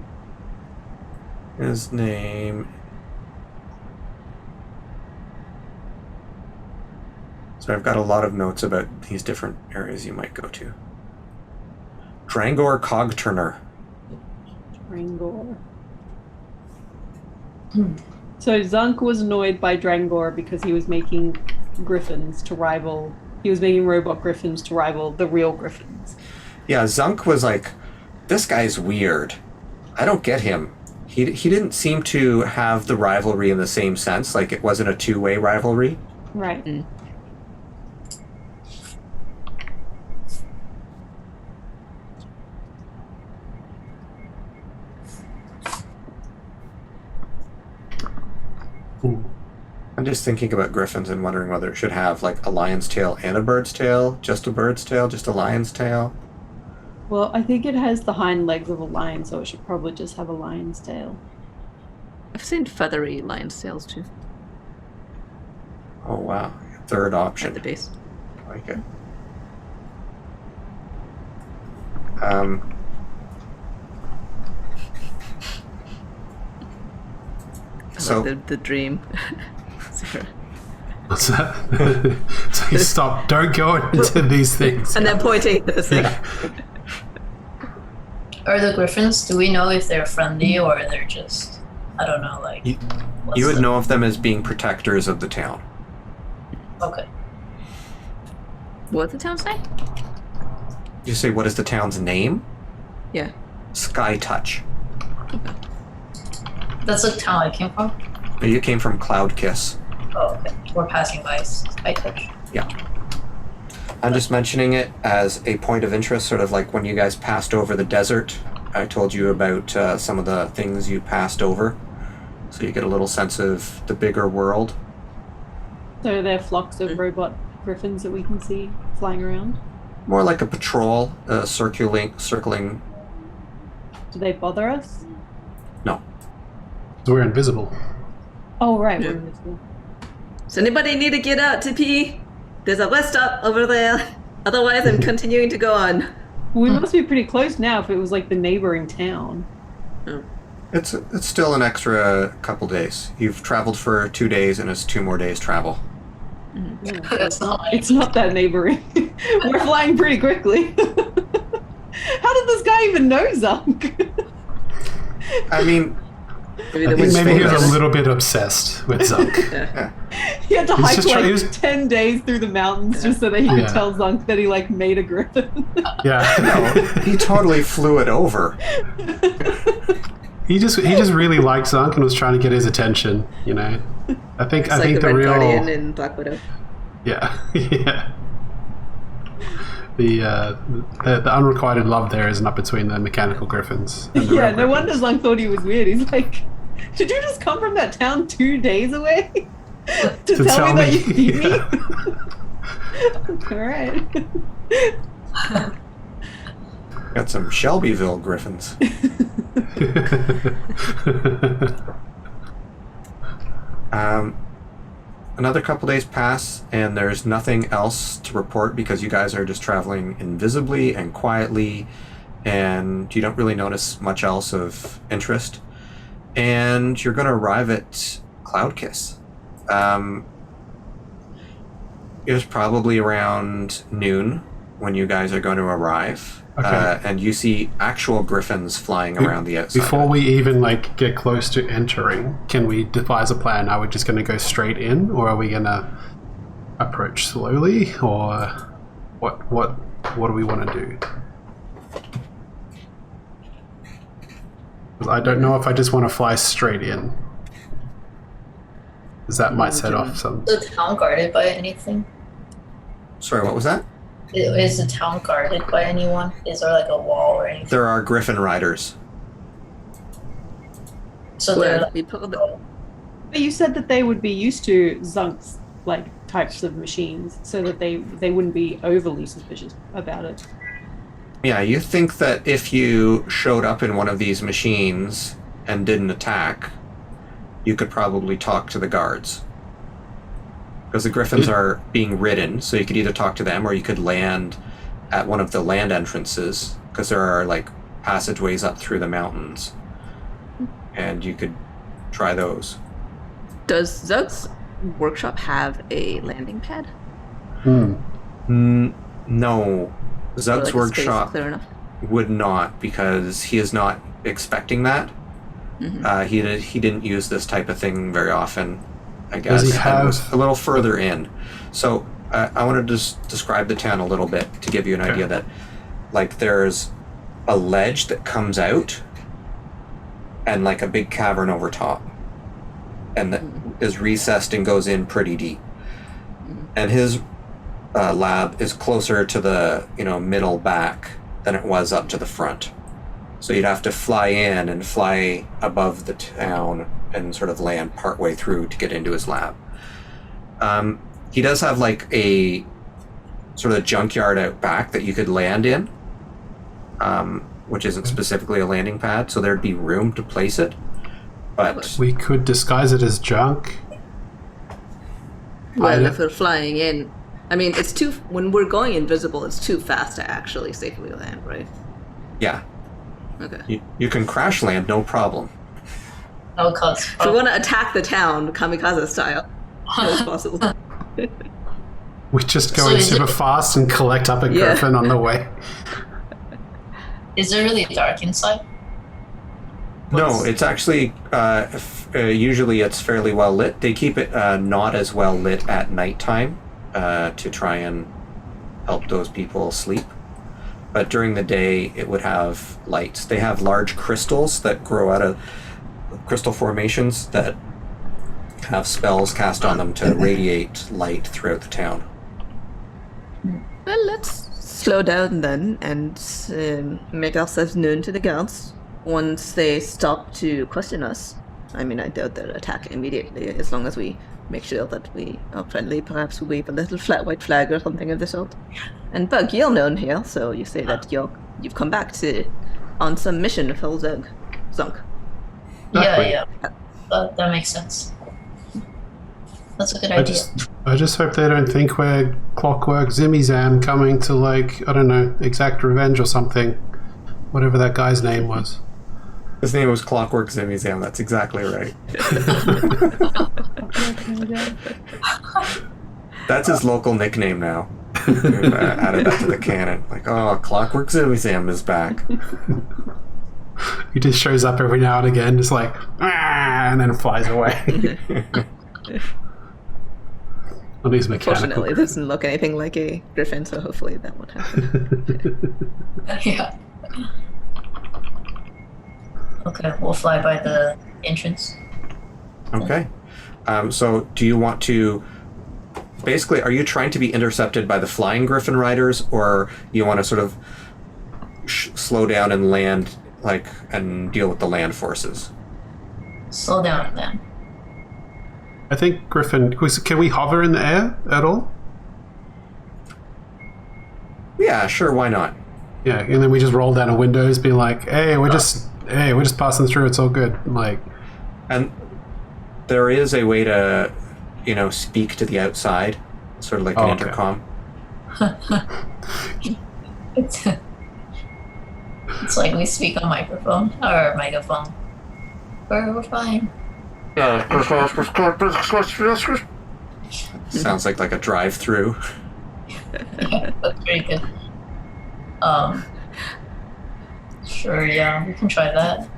His name... So I've got a lot of notes about these different areas you might go to. Drangor Cogturner. Drangor. So Zunk was annoyed by Drangor because he was making Griffins to rival. He was making robot Griffins to rival the real Griffins. Yeah, Zunk was like, this guy's weird. I don't get him. He didn't seem to have the rivalry in the same sense. Like, it wasn't a two-way rivalry. Right. I'm just thinking about Griffins and wondering whether it should have, like, a lion's tail and a bird's tail, just a bird's tail, just a lion's tail. Well, I think it has the hind legs of a lion, so it should probably just have a lion's tail. I've seen feathery lion's tails too Oh, wow. Third at option. the base. I like it. I So- like the dream. Sorry. What's that? So you stop. Don't go into these things. And then pointing. It's like, Yeah. Are the Griffins? Do we know if they're friendly or they're just? I don't know. Like, what's You would the- know of them as being protectors of the town. Okay. What's the town say? You say, what is the town's name? Yeah. Sky Touch. That's the town I came from. You came from Cloudkiss. Oh, okay. We're passing by Sky Touch. Yeah. I'm just mentioning it as a point of interest, sort of like when you guys passed over the desert. I told you about some of the things you passed over, so you get a little sense of the bigger world. So there are flocks of robot Griffins that we can see flying around. More like a patrol, circling. Do they bother us? No. We're invisible. Oh, right. Yeah. We're invisible. Does anybody need to get out to pee? There's a rest stop over there. Otherwise, I'm continuing to go on. Well, we must be pretty close now if it was like the neighboring town. Oh. It's still an extra couple days. You've traveled for 2 days, and it's 2 more days travel. Yeah, That's not. it's not that neighboring. We're flying pretty quickly. How did this guy even know Zunk? I mean, Maybe I there think was maybe he was famous. a little bit obsessed with Zunk. Yeah. He had to He's hike just like he was- 10 days through the mountains just so that he could Yeah. tell Zunk that he like made a griffin. Yeah. he totally flew it over. He just really liked Zunk and was trying to get his attention, you know. I think It's like the the Red real Guardian in Black Widow. yeah. Yeah. The unrequited love there is not between the mechanical griffins. And the Yeah, real no wonder griffins. Zunk thought he was weird. He's like, did you just come from that town 2 days away? to tell me that you beat me? Alright. Got some Shelbyville Griffins. Another couple days pass, and there's nothing else to report because you guys are just traveling invisibly and quietly, and you don't really notice much else of interest. And you're going to arrive at Cloudkiss. It was probably around noon when you guys are going to arrive. Okay. And you see actual griffins flying around the outside. Before we even like get close to entering, can we devise a plan? Are we just going to go straight in, or are we going to approach slowly, or what do we want to do? I don't know if I just want to fly straight in, because that might set off some. Is the town guarded by anything? Sorry, what was that? Is the town guarded by anyone? Is there like a wall or anything? There are Griffin Riders. So they're like, But you said that they would be used to Zunk's like types of machines, so that they wouldn't be overly suspicious about it. Yeah, you think that if you showed up in one of these machines and didn't attack, you could probably talk to the guards. Because the Griffins are being ridden, so you could either talk to them or you could land at one of the land entrances, because there are like passageways up through the mountains. And you could try those. Does Zug's workshop have a landing pad? No. Or, Zug's like, a space workshop clear enough? would not, because he is not expecting that. He didn't use this type of thing very often, I guess. Does he have... And it was a little further in. So I want to just describe the town a little bit to give you an idea that, like, there's a ledge that comes out and like a big cavern over top, and that is recessed and goes in pretty deep. And his lab is closer to the middle back than it was up to the front. So you'd have to fly in and fly above the town and sort of land partway through to get into his lab. He does have like a sort of junkyard out back that you could land in, which isn't specifically a landing pad, so there'd be room to place it. But we could disguise it as junk. Well, if we're flying in, I mean, when we're going invisible, it's too fast to actually safely land, right? yeah, Okay. you can crash land, no problem. no cause. If we want to attack the town, kamikaze style, as possible. We just go So in is super it- fast and collect up a Yeah. griffin on the way. Is it really dark inside? No, it's actually usually it's fairly well lit. They keep it not as well lit at nighttime to try and help those people sleep. But during the day, it would have lights. They have large crystals that grow out of crystal formations that have spells cast on them to radiate light throughout the town. Well, let's slow down then and make ourselves known to the guards. Once they stop to question us, I mean, I doubt they'll attack immediately, as long as we make sure that we are friendly. Perhaps we wave a little flat white flag or something of the sort. And Bug, you're known here, so you say that you've come back on some mission for Zunk. Exactly. Yeah. That makes sense. That's a good I idea. just hope they don't think we're Clockwork Zimmy-Zam coming to, like, I don't know, exact revenge or something. Whatever that guy's name was. His name was Clockwork Zimmy-Zam, that's exactly right. That's his local nickname now. We've added that to the canon. Like, oh, Clockwork Zimmy-Zam is back. He just shows up every now and again, just like, ah, and then flies away. On his mechanical. Fortunately, it doesn't look anything like a griffin, so hopefully that won't happen. Yeah. Okay, we'll fly by the entrance. Okay. So do you want to... Basically, are you trying to be intercepted by the flying Griffin Riders, or you want to sort of slow down and land, like, and deal with the land forces? Slow down then. I think Griffin... Can we hover in the air at all? Yeah, sure, why not? Yeah, and then we just roll down our windows, be like, hey, we're just passing through, it's all good. Like, And there is a way to, speak to the outside, sort of like an okay. intercom. It's like we speak on megaphone. We're fine. Sounds like a drive-through. Yeah, that's pretty good. Sure, yeah, we can try that.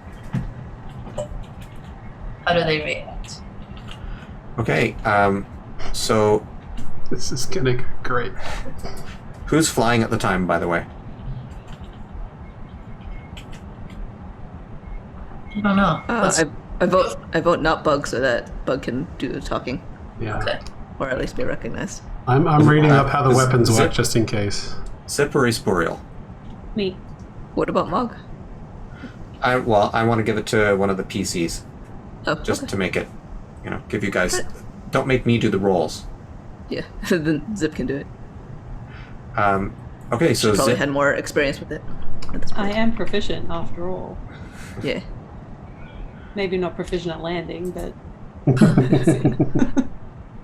How do they react? Okay, so This is gonna go great. who's flying at the time, by the way? I don't know. I vote not Bug so that Bug can do the talking, Yeah. Okay. or at least be recognized. I'm reading up how the Is- weapons is work it- just in case. Zip or Sporeal? Me. What about Mog? I want to give it to one of the PCs, Oh, just okay. to make it, give you guys... Don't make me do the rolls. Yeah, then Zip can do it. Okay, so Probably Zip... had more experience with it at this I point. am proficient after all. Yeah. Maybe not proficient at landing, but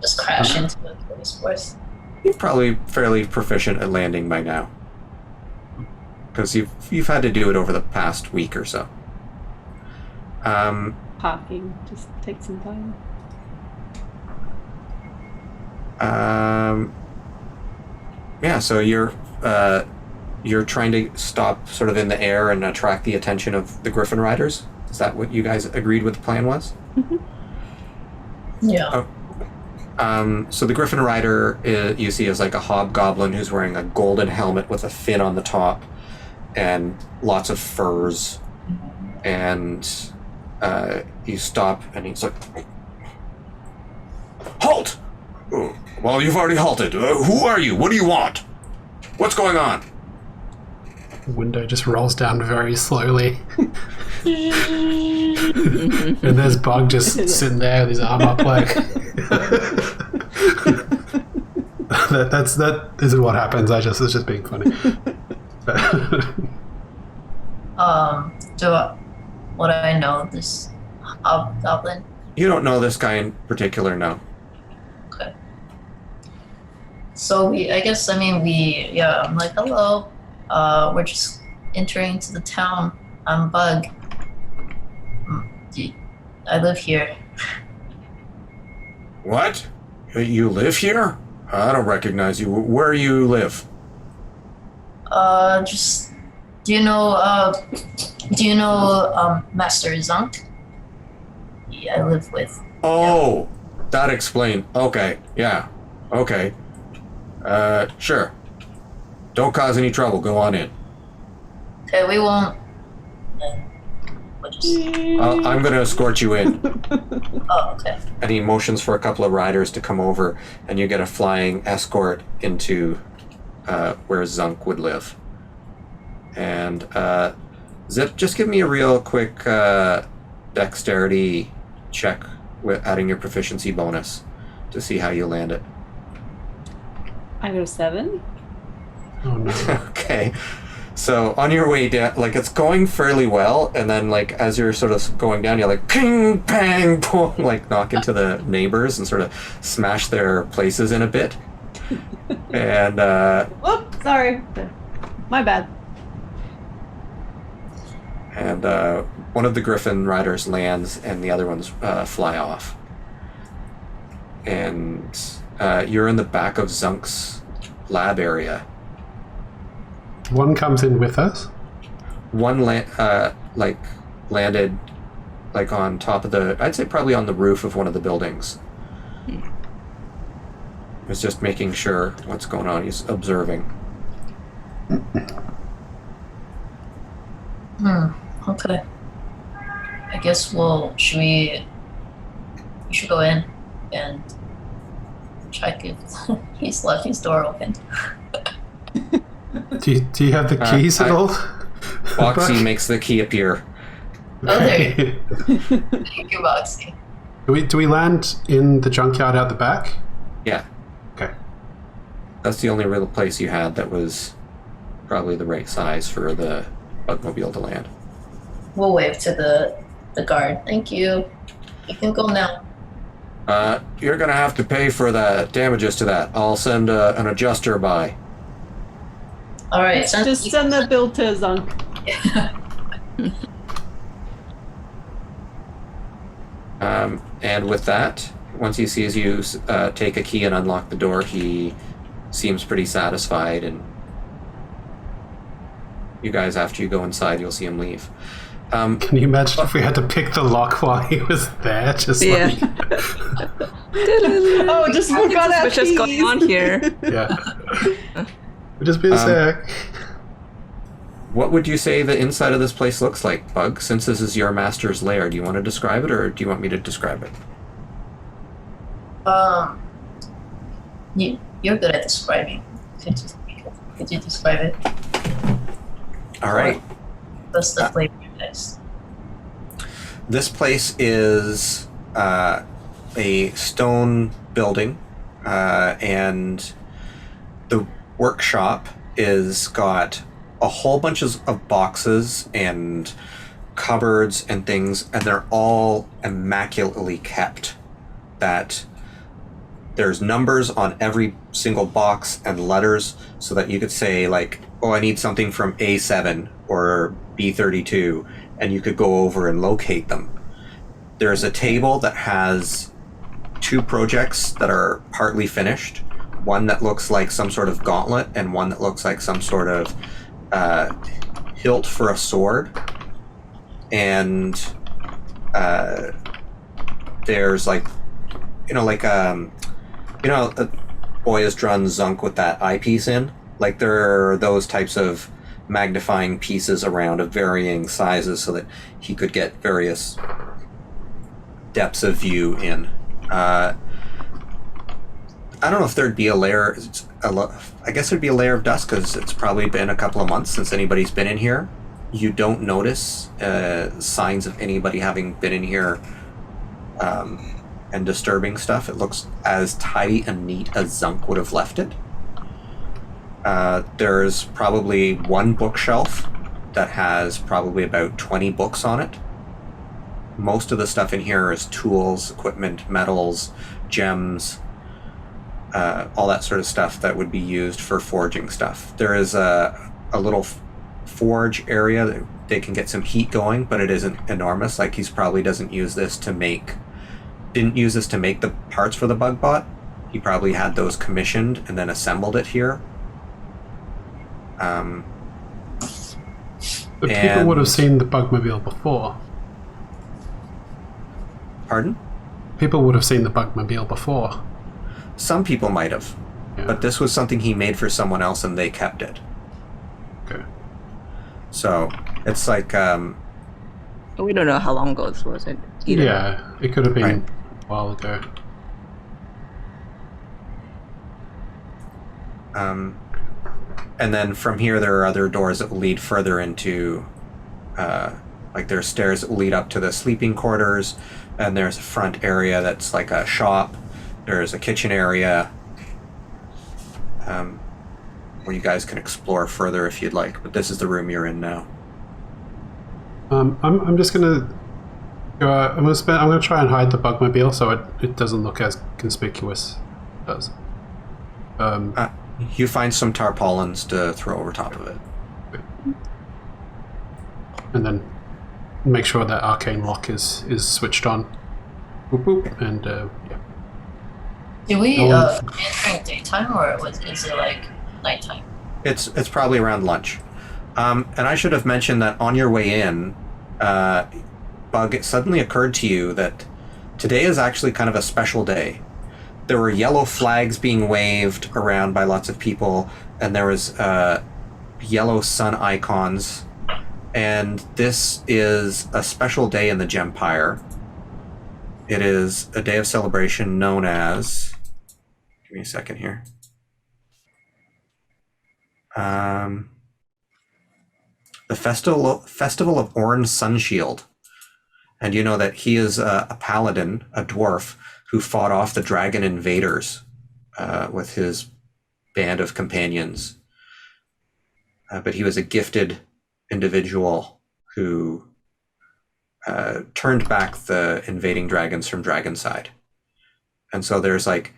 Just crash into the police force. You're probably fairly proficient at landing by now. Because you've had to do it over the past week or so. parking just takes some time. Yeah, so you're trying to stop sort of in the air and attract the attention of the Griffin Riders? Is that what you guys agreed with the plan was? Yeah. So the Griffin Rider you see is like a hobgoblin who's wearing a golden helmet with a fin on the top and lots of furs. And you stop and he's like, "Halt! Well, you've already halted. Who are you? What do you want? What's going on?" The window just rolls down very slowly. And there's Bug just sitting there with his arm up like... that isn't what happens. It's just being funny. Would I know this hobgoblin? You don't know this guy in particular, no. Okay. So I'm like, hello. We're just entering into the town. I'm Bug. I live here. What? You live here? I don't recognize you. Where do you live? Do you know Master Zunk? I live with. Oh, that explained. Okay, yeah. Okay. Sure. Don't cause any trouble. Go on in. Okay, we won't. We'll just. I'm gonna escort you in. Oh, okay. And he motions for a couple of riders to come over, and you get a flying escort into where Zunk would live. And Zip, just give me a real quick dexterity check with adding your proficiency bonus to see how you land it. I got a 7. Oh no. Okay. So on your way down, like it's going fairly well, and then like as you're sort of going down, you're like ping, bang, boom, like knock into the neighbors and sort of smash their places in a bit. And Whoop, sorry. My bad. and one of the Griffin Riders lands, and the other ones fly off. And you're in the back of Zunk's lab area. One comes in with us. One landed like on top of I'd say probably on the roof of one of the buildings. He's just making sure what's going on. He's observing. Okay. I guess we should go in and check if he's left his door open. Do you have the keys at all? Boxy Buck? makes the key appear. Oh, there. Thank you, Boxy. Do we land in the junkyard out the back? Yeah, Okay. that's the only real place you had that was probably the right size for the bugmobile to land. We'll wave to the guard. Thank you. You can go now. You're gonna have to pay for the damages to that. I'll send an adjuster by. All right. Just send the bill to Zunk. And with that, once he sees you take a key and unlock the door, he seems pretty satisfied and you guys after you go inside. You'll see him leave. Can you imagine if we had to pick the lock while he was there? Just Yeah. like, Oh, just forgot our What's just going keys. on here? yeah. We'll just be a sec. What would you say the inside of this place looks like, Bug? Since this is your master's lair, do you want to describe it, or do you want me to describe it? You're good at describing. Could you describe it? All right. What's the flavor next? This place is a stone building, and the workshop is got a whole bunch of boxes and cupboards and things, and they're all immaculately kept. That there's numbers on every single box and letters, so that you could say, like, oh, I need something from A7 or B32, and you could go over and locate them. There's a table that has 2 projects that are partly finished, one that looks like some sort of gauntlet and one that looks like some sort of hilt for a sword. And there's like, Boy has drawn Zunk with that eyepiece in. Like, there are those types of magnifying pieces around of varying sizes so that he could get various depths of view in. I don't know if there'd be a layer. I guess there'd be a layer of dust because it's probably been a couple of months since anybody's been in here. You don't notice signs of anybody having been in here and disturbing stuff. It looks as tidy and neat as Zunk would have left it. There's probably one bookshelf that has probably about 20 books on it. Most of the stuff in here is tools, equipment, metals, gems, all that sort of stuff that would be used for forging stuff. There is a little forge area that they can get some heat going, but it isn't enormous. Like, he's probably didn't use this to make the parts for the bug bot. He probably had those commissioned and then assembled it here. But people would have seen the Bugmobile before. Pardon? People would have seen the Bugmobile before. Some people might have, Yeah. but this was something he made for someone else and they kept it. Okay. So it's like, We don't know how long ago this was. Either. Yeah, it could have been Right. a while ago. And then from here there are other doors that will lead further into, like there's stairs that will lead up to the sleeping quarters, and there's a front area that's like a shop. There's a kitchen area where you guys can explore further if you'd like, but this is the room you're in now. I'm just gonna go. I'm gonna try and hide the Bugmobile so it doesn't look as conspicuous. It does. You find some tarpaulins to throw over top of it. And then make sure that arcane lock is switched on. Boop boop. And yeah. Did we Oh. enter in daytime or is it like nighttime? It's probably around lunch. And I should have mentioned that on your way in, Bug, it suddenly occurred to you that today is actually kind of a special day. There were yellow flags being waved around by lots of people, and there was yellow sun icons. And this is a special day in the Gempire. It is a day of celebration known as... Give me a second here. The Festival of Orm Sunshield. And you know that he is a paladin, a dwarf, who fought off the dragon invaders with his band of companions. But he was a gifted individual who turned back the invading dragons from Dragonside. And so there's like,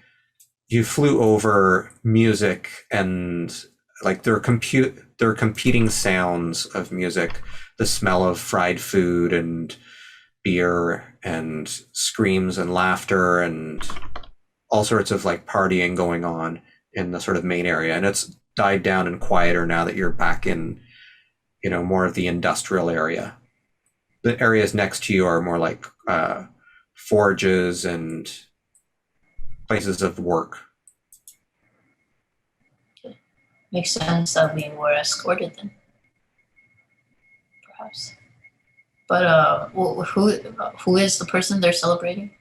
you flew over music and like there are competing sounds of music, the smell of fried food and beer and screams and laughter and all sorts of like partying going on in the sort of main area. And it's died down and quieter now that you're back in more of the industrial area. The areas next to you are more like forges and places of work. Makes sense that we were escorted then. Perhaps. But who is the person they're celebrating?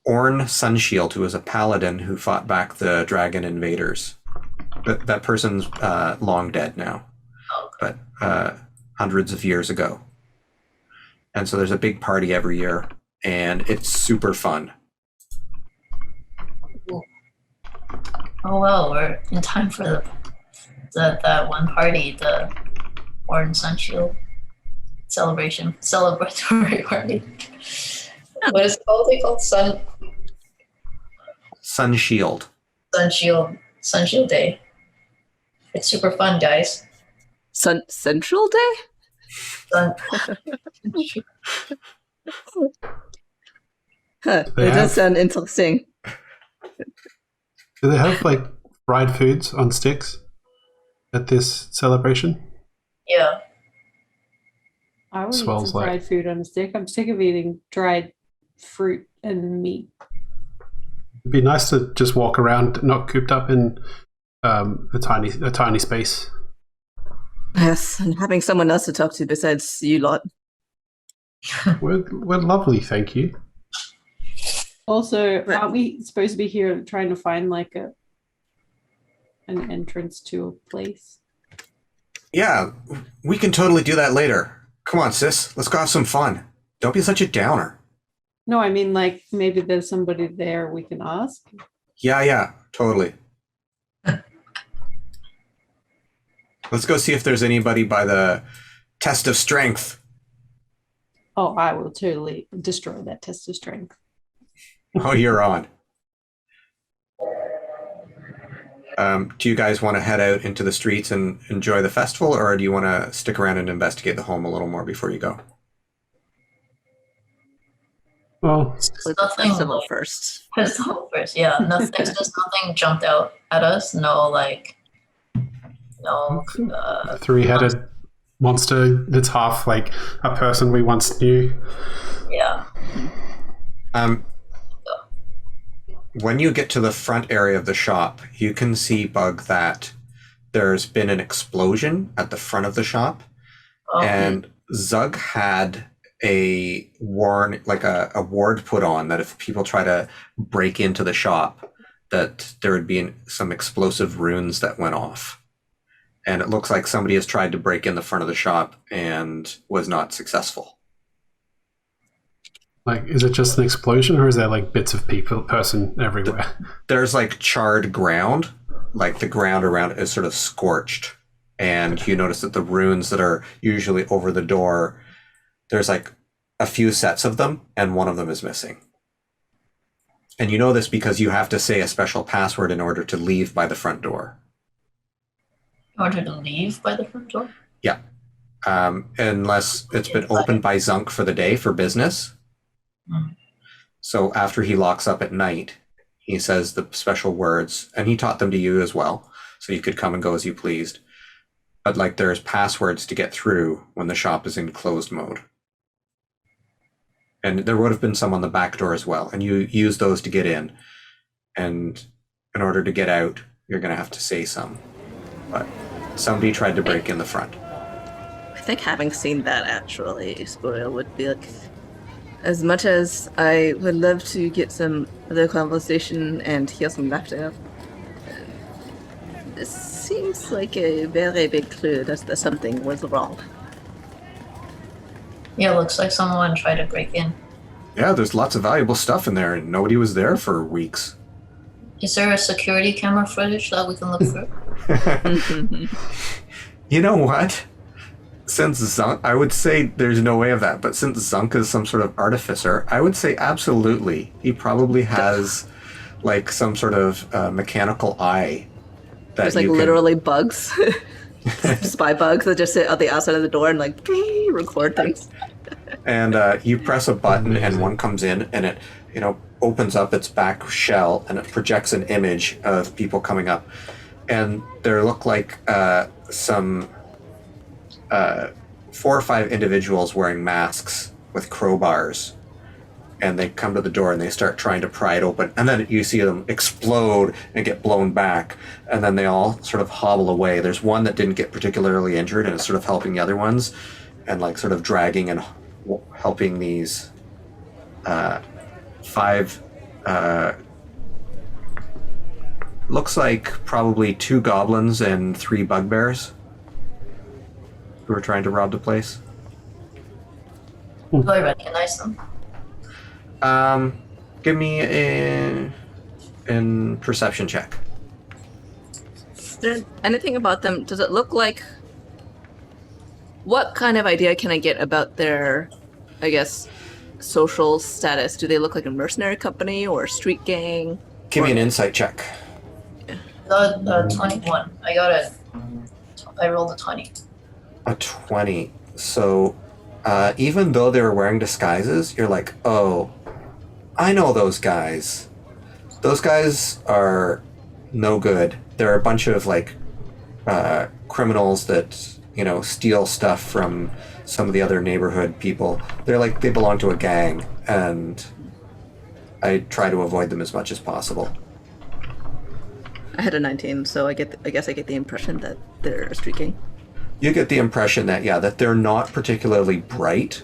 Orm Sunshield, who is a paladin who fought back the dragon invaders. That person's long dead now, but hundreds of years ago. And so there's a big party every year, and it's super fun. Ooh. Oh well, we're in time for that one party, the Orm Sunshield celebratory party. What is it called? They called Sunshield. Sunshield Day. It's super fun, guys. Central Day? Huh, it does sound interesting. Do they have like fried foods on sticks at this celebration? Yeah. I would eat Swells some like- fried food on a stick. I'm sick of eating dried fruit and meat. It'd be nice to just walk around, not cooped up in a tiny space. Yes, and having someone else to talk to besides you lot. We're lovely, thank you. Also, Right. aren't we supposed to be here trying to find like an entrance to a place? Yeah, we can totally do that later. Come on, sis. Let's go have some fun. Don't be such a downer. No, I mean like maybe there's somebody there we can ask. Yeah, totally. Let's go see if there's anybody by the test of strength. Oh, I will totally destroy that test of strength. Oh, you're on. Do you guys want to head out into the streets and enjoy the festival, or do you want to stick around and investigate the home a little more before you go? Well, With the Nothing festival like- first. Festival first, yeah. Nothing jumped out at us. No, three-headed monster that's half like a person we once knew. yeah. When you get to the front area of the shop, you can see, Bug, that there's been an explosion at the front of the shop, and Zug had a ward put on that if people try to break into the shop, that there would be some explosive runes that went off. And it looks like somebody has tried to break in the front of the shop and was not successful. Like, is it just an explosion, or is there like bits of person everywhere? There's like charred ground, like the ground around it is sort of scorched. And you notice that the runes that are usually over the door, there's like a few sets of them, and one of them is missing. And you know this because you have to say a special password in order to leave by the front door. In order to leave by the front door? Yeah. Unless it's been opened by Zunk for the day for business. Mm. So after he locks up at night, he says the special words, and he taught them to you as well, so you could come and go as you pleased. But like there's passwords to get through when the shop is in closed mode. And there would have been some on the back door as well, and you use those to get in. And in order to get out, you're going to have to say some. But somebody tried to break in the front. I think having seen that actually, Squirrel would be like, as much as I would love to get some other conversation and hear some laughter, this seems like a very big clue that something was wrong. Yeah, looks like someone tried to break in. Yeah, there's lots of valuable stuff in there, and nobody was there for weeks. Is there a security camera footage that we can look through? You know what? Since Zunk, I would say there's no way of that, but since Zunk is some sort of artificer, I would say absolutely. He probably has like some sort of mechanical eye. That There's like literally bugs, spy bugs that just sit on the outside of the door and like record things. And you press a button and one comes in and it, opens up its back shell and it projects an image of people coming up. And there look like some 4 or 5 individuals wearing masks with crowbars, and they come to the door and they start trying to pry it open, and then you see them explode and get blown back, and then they all sort of hobble away. There's one that didn't get particularly injured and is sort of helping the other ones, and like sort of dragging and helping these 5 looks like probably 2 goblins and 3 bugbears who are trying to rob the place. Do I recognize them? Give me a perception check. Is there anything about them? Does it look like... What kind of idea can I get about their, I guess, social status? Do they look like a mercenary company or a street gang? Give me an insight check. 21. I rolled a 20. A 20. So, even though they were wearing disguises, you're like, oh, I know those guys. Those guys are no good. They're a bunch of, like, criminals that, you know, steal stuff from some of the other neighborhood people. They're like, they belong to a gang, and I try to avoid them as much as possible. I had a 19, so I guess I get the impression that they're a street gang. You get the impression that, yeah, that they're not particularly bright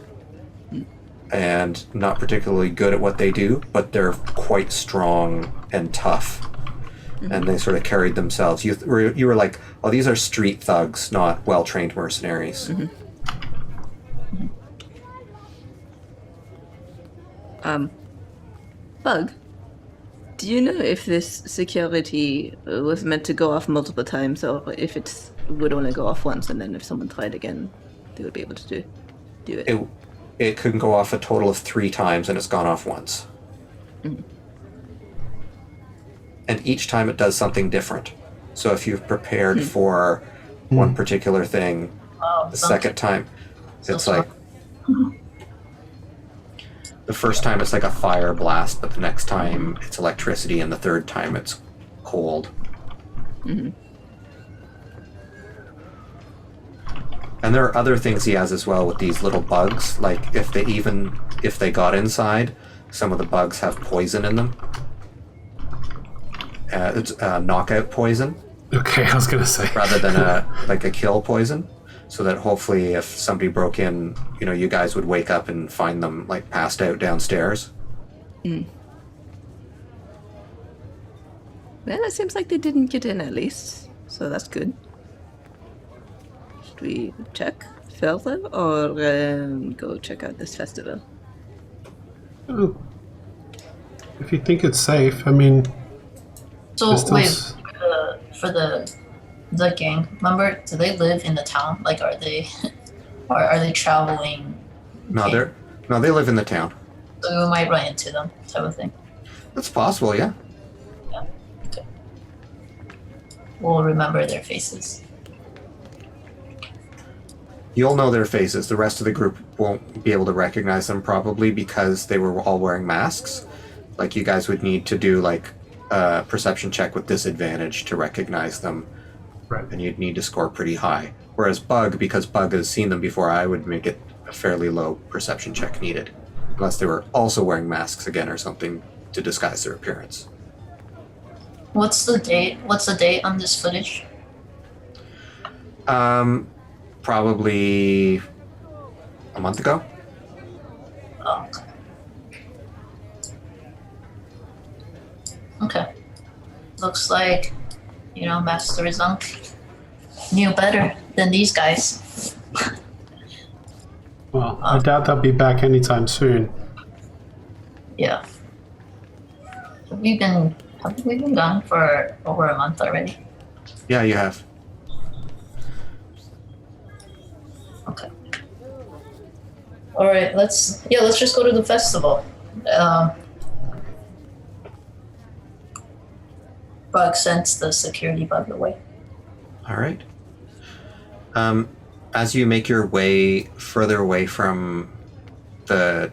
and not particularly good at what they do, but they're quite strong and tough. Mm-hmm. And they sort of carried themselves. You were like, oh, these are street thugs, not well-trained mercenaries. Mm-hmm. Mm-hmm. Bug, do you know if this security was meant to go off multiple times, or if it would only go off once, and then if someone tried again, they would be able to do it? It could go off a total of 3 times, and it's gone off once. Mm-hmm. And each time it does something different. So if you've prepared for one particular thing, the second time, it's like... The first time it's like a fire blast, but the next time it's electricity, and the third time it's cold. Mm-hmm. And there are other things he has as well with these little bugs. Like if they got inside, some of the bugs have poison in them. It's knockout poison. Okay, I was gonna say. Rather than a kill poison. So that hopefully if somebody broke in, you know, you guys would wake up and find them like passed out downstairs. Mm. Well, it seems like they didn't get in at least, so that's good. Should we check further or go check out this festival? Oh. If you think it's safe, I mean... So wait, for the gang member, do they live in the town? Like, are they traveling? No, they live in the town. So we might run into them, type of thing. That's possible, yeah. Yeah. Okay. We'll remember their faces. You'll know their faces. The rest of the group won't be able to recognize them probably because they were all wearing masks. Like you guys would need to do like a perception check with disadvantage to recognize them. Right. And you'd need to score pretty high. Whereas Bug, because Bug has seen them before, I would make it a fairly low perception check needed. Unless they were also wearing masks again or something to disguise their appearance. What's the date? What's the date on this footage? Probably a month ago. Oh, okay. Okay. Looks like, you know, Master Zunk knew better than these guys. Well, I doubt they'll be back anytime soon. Yeah. Have we been gone for over a month already? Yeah, you have. Okay. All right, let's just go to the festival. Bug sends the security bug away. All right. As you make your way further away from the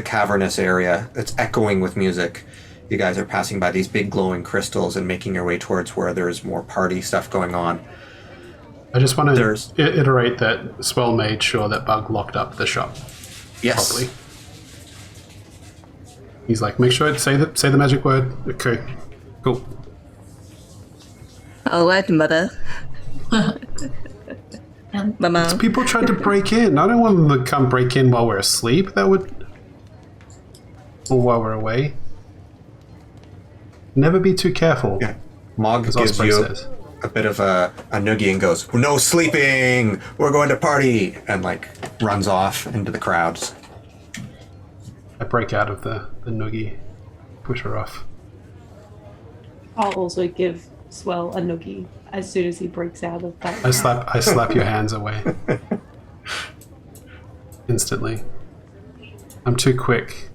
cavernous area, it's echoing with music. You guys are passing by these big glowing crystals and making your way towards where there's more party stuff going on. I just want There's- to iterate that Swell made sure that Bug locked up the shop Yes. properly. He's like, make sure to say the magic word. Okay, cool. All right, mother. Mama. People tried to break in. I don't want them to come break in while we're asleep. That would... Or while we're away. Never be too careful. Yeah. Mog as gives Osprey you says. a bit of a noogie and goes, "No sleeping! We're going to party!" And like runs off into the crowds. I break out of the noogie. Push her off. I'll also give Swell a noogie as soon as he breaks out of that. I slap your hands away. Instantly. I'm too quick.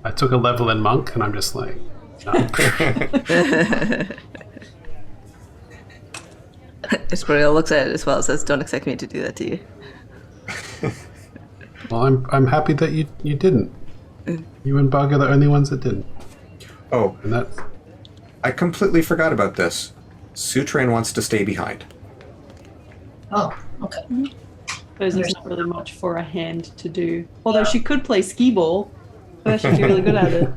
I took a level in monk and I'm just like, no. Isabel looks at it as well and says, "Don't expect me to do that to you." Well, I'm happy that you didn't. You and Bug are the only ones that didn't. Oh, And that I completely forgot about this. Sutran wants to stay behind. Oh, okay. There's not really much for a hand to do. Although she could play skee ball, but she'd be really good at it.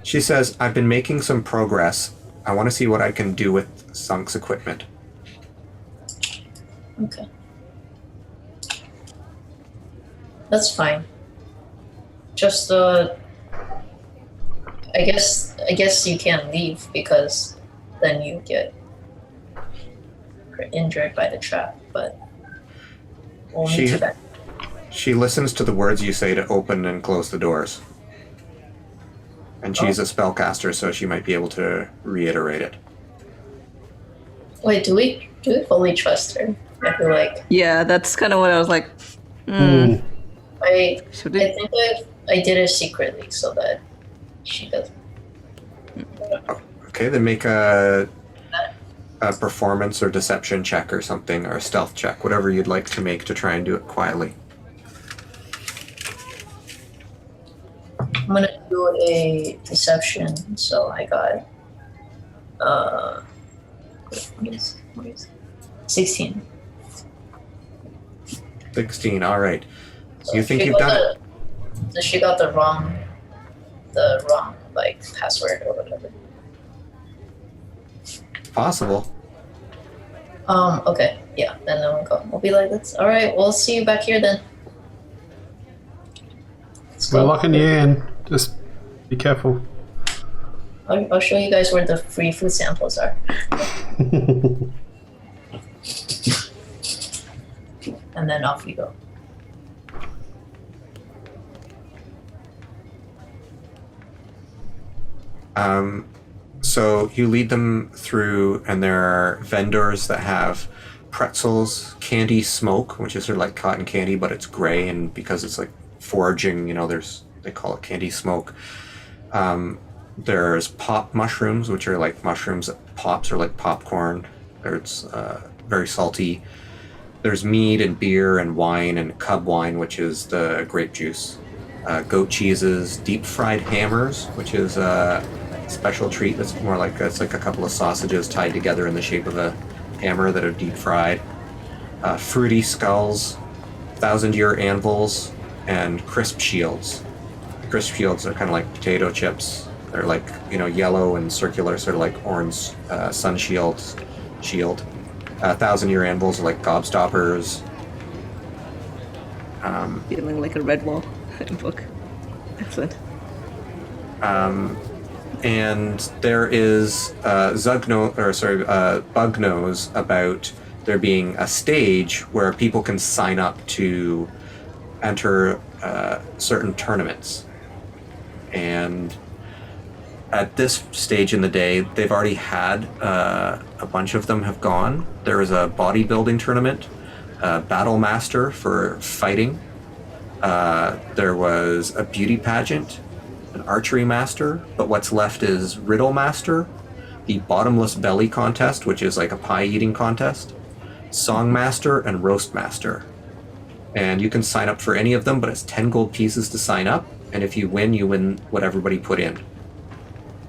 She says, "I've been making some progress. I want to see what I can do with Sunk's equipment." Okay. That's fine. Just I guess you can't leave because then you get injured by the trap, but we'll meet you back. She listens to the words you say to open and close the doors. And she's a spellcaster, so she might be able to reiterate it. Wait, do we fully trust her? I feel like Yeah, that's kind of what I was like. I Should we? think I did it secretly so that she doesn't. Okay, then make a performance or deception check or something, or a stealth check, whatever you'd like to make to try and do it quietly. I'm gonna do a deception, so I got what is 16. 16, alright. You think She you've got done it? She got the wrong like password or whatever. Possible. Okay, yeah, then we'll be like this. Alright, we'll see you back here then. Let's we're go. locking you in. Just be careful. I'll show you guys where the free food samples are. And then off we go. So you lead them through, and there are vendors that have pretzels, candy smoke, which is sort of like cotton candy, but it's gray, and because it's like foraging, they call it candy smoke. There's pop mushrooms, which are like mushrooms that pops or like popcorn. It's very salty. There's mead and beer and wine and cub wine, which is the grape juice. Goat cheeses, deep fried hammers, which is a special treat. That's more like it's like a couple of sausages tied together in the shape of a hammer that are deep fried. Fruity skulls, 1,000-year anvils, and crisp shields. Crisp shields are kind of like potato chips. They're like yellow and circular, sort of like Orm Sunshield shield. 1,000-year anvils are like gobstoppers. Feeling like a red wall book. Excellent. And there is Bug knows about there being a stage where people can sign up to enter certain tournaments. And at this stage in the day, they've already had a bunch of them have gone. There is a bodybuilding tournament, Battle Master for fighting. There was a beauty pageant, an archery master, but what's left is Riddle Master, the Bottomless Belly contest, which is like a pie eating contest, Song Master, and Roast Master. And you can sign up for any of them, but it's 10 gold pieces to sign up, and if you win what everybody put in.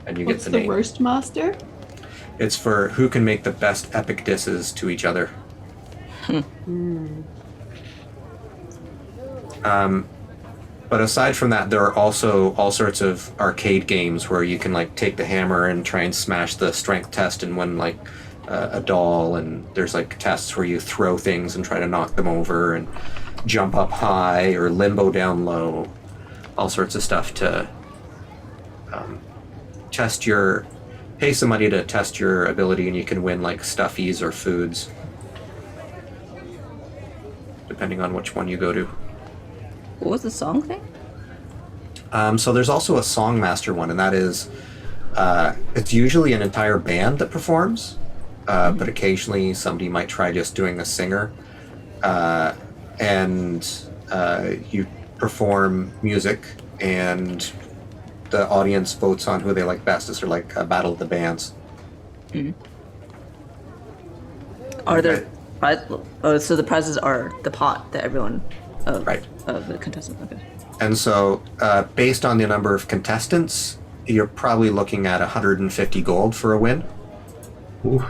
And you What's get the the name. roast master? It's for who can make the best epic disses to each other. But aside from that, there are also all sorts of arcade games where you can like take the hammer and try and smash the strength test and win like a doll, and there's like tests where you throw things and try to knock them over, and jump up high or limbo down low. All sorts of stuff to pay somebody to test your ability, and you can win like stuffies or foods, depending on which one you go to. What was the song thing? So there's also a Songmaster one, and that is, it's usually an entire band that performs, but occasionally somebody might try just doing a singer, and you perform music, and the audience votes on who they like best. It's sort of like a battle of the bands. Are there so the prizes are the pot that everyone of the contestants. Okay. And so, based on the number of contestants, you're probably looking at 150 gold for a win. Ooh.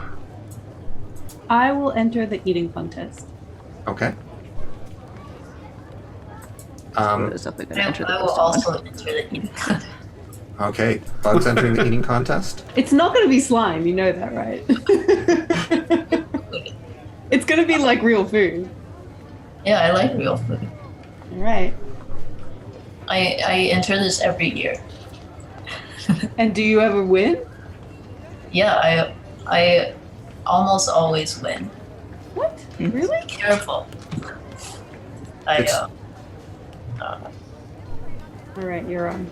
I will enter the eating contest. Okay. I was definitely gonna enter the I will first also one. enter the eating contest. Okay. Bug's entering the eating contest. It's not going to be slime, you know that, right? It's going to be like real food. Yeah, I like real food. All right. I enter this every year. And do you ever win? Yeah, I almost always win. What? Hmm. Really? Careful. It's- All right, you're on.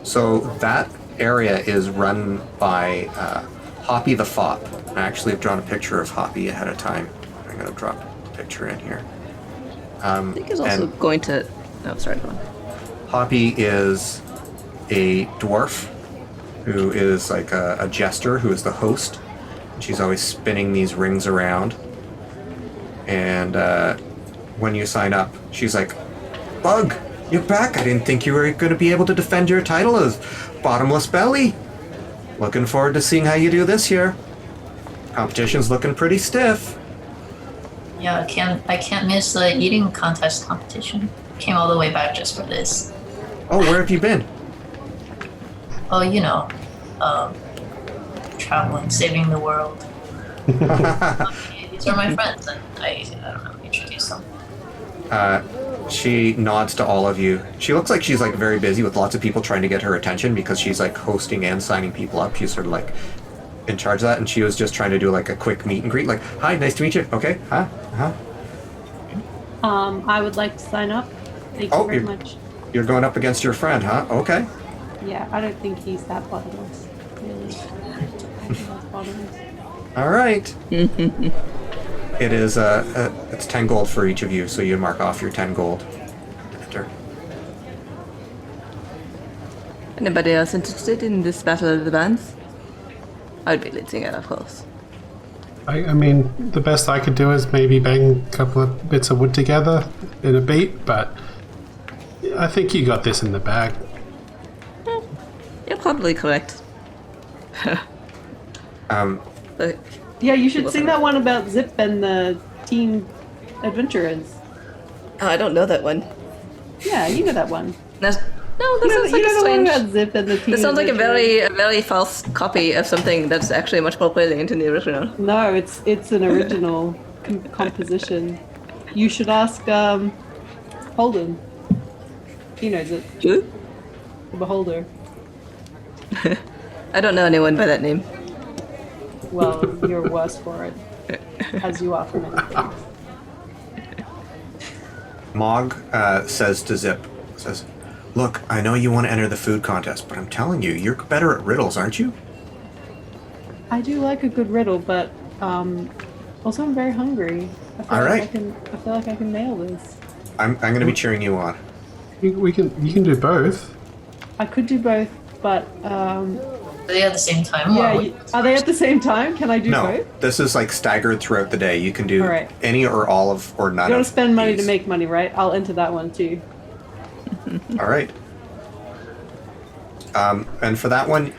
So that area is run by Hoppy the Fop. I actually have drawn a picture of Hoppy ahead of time. I'm going to drop the picture in here. I think he's also and going to. Oh, sorry, go on. Hoppy is a dwarf who is like a jester who is the host. She's always spinning these rings around. And when you sign up, she's like, Bug, you're back. I didn't think you were going to be able to defend your title as Bottomless Belly. Looking forward to seeing how you do this year. Competition's looking pretty stiff. Yeah, I can't miss the eating contest competition. Came all the way back just for this. Oh, where have you been? Oh, you know, traveling, saving the world. These are my friends, and I don't know, introduce them. She nods to all of you. She looks like she's like very busy with lots of people trying to get her attention because she's like hosting and signing people up. She's sort of like in charge of that, and she was just trying to do like a quick meet and greet, like, hi, nice to meet you. Okay, huh? I would like to sign up. Thank you very much. You're going up against your friend, huh? Okay. Yeah, I don't think he's that bottomless. Really. I think he's bottomless. All right. It is it's 10 gold for each of you, so you mark off your 10 gold. Enter. Anybody else interested in this battle of the bands? I'd be leading it, of course. I mean, the best I could do is maybe bang a couple of bits of wood together in a beat, but I think you got this in the bag. You're probably correct. But Yeah, you should sing that one about Zip and the teen adventurers. oh, I don't know that one. Yeah, you know that one. That You know, sounds like you know a the one strange. about Zip and the teen That sounds like a adventurers? very false copy of something that's actually much more brilliant in the original. No, it's an original composition. You should ask Holden. He knows it. Who? The Beholder. I don't know anyone by that name. Well, you're worse for it, as you are for many things. Mog says to Zip, look, I know you want to enter the food contest, but I'm telling you, you're better at riddles, aren't you? I do like a good riddle, but also I'm very hungry. I feel All like right. I feel like I can nail this. I'm going to be cheering you on. You can do both. I could do both, but Are they at the same time? yeah. or Are they at the same time? Can I do No, both? this is like staggered throughout the day. You can do All right. any or all of or none You gotta of spend money these. to make money, right? I'll enter that one too. All right. And for that one,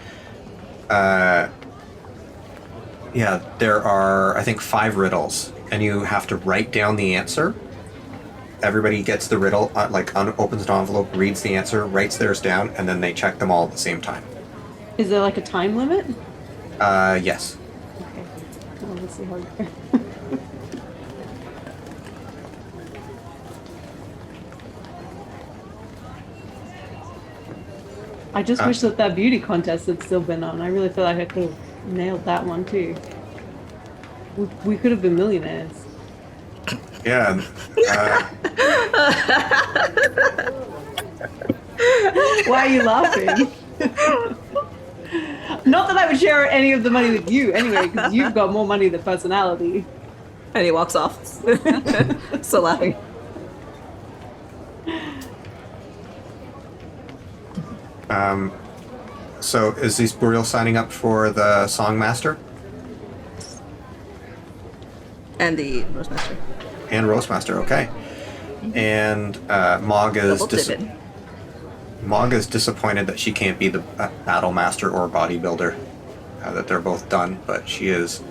Yeah, there are, I think, 5 riddles, and you have to write down the answer. Everybody gets the riddle, opens an envelope, reads the answer, writes theirs down, and then they check them all at the same time. Is there like a time limit? Yes. Okay. Well, let's see how it goes. I just wish that beauty contest had still been on. I really feel like I could have nailed that one too. We could have been millionaires. Yeah. Why are you laughing? Not that I would share any of the money with you anyway, because you've got more money than personality. And he walks off. Still laughing. So is this Burial signing up for the Songmaster? And the Rosemaster. And Roastmaster, okay. And Mog is Mog is disappointed that she can't be the Battle Master or Bodybuilder, that they're both done, but she is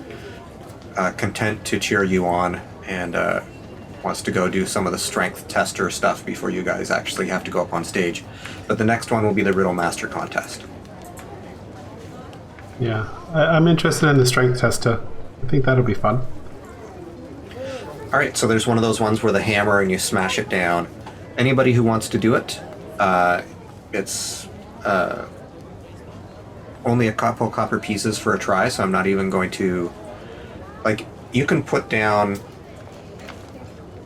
content to cheer you on and wants to go do some of the strength tester stuff before you guys actually have to go up on stage. But the next one will be the Riddle Master contest. Yeah, I'm interested in the strength tester. I think that'll be fun. All right, so there's one of those ones where the hammer and you smash it down. Anybody who wants to do it, it's only a couple copper pieces for a try, so I'm not even going to... Like, you can put down,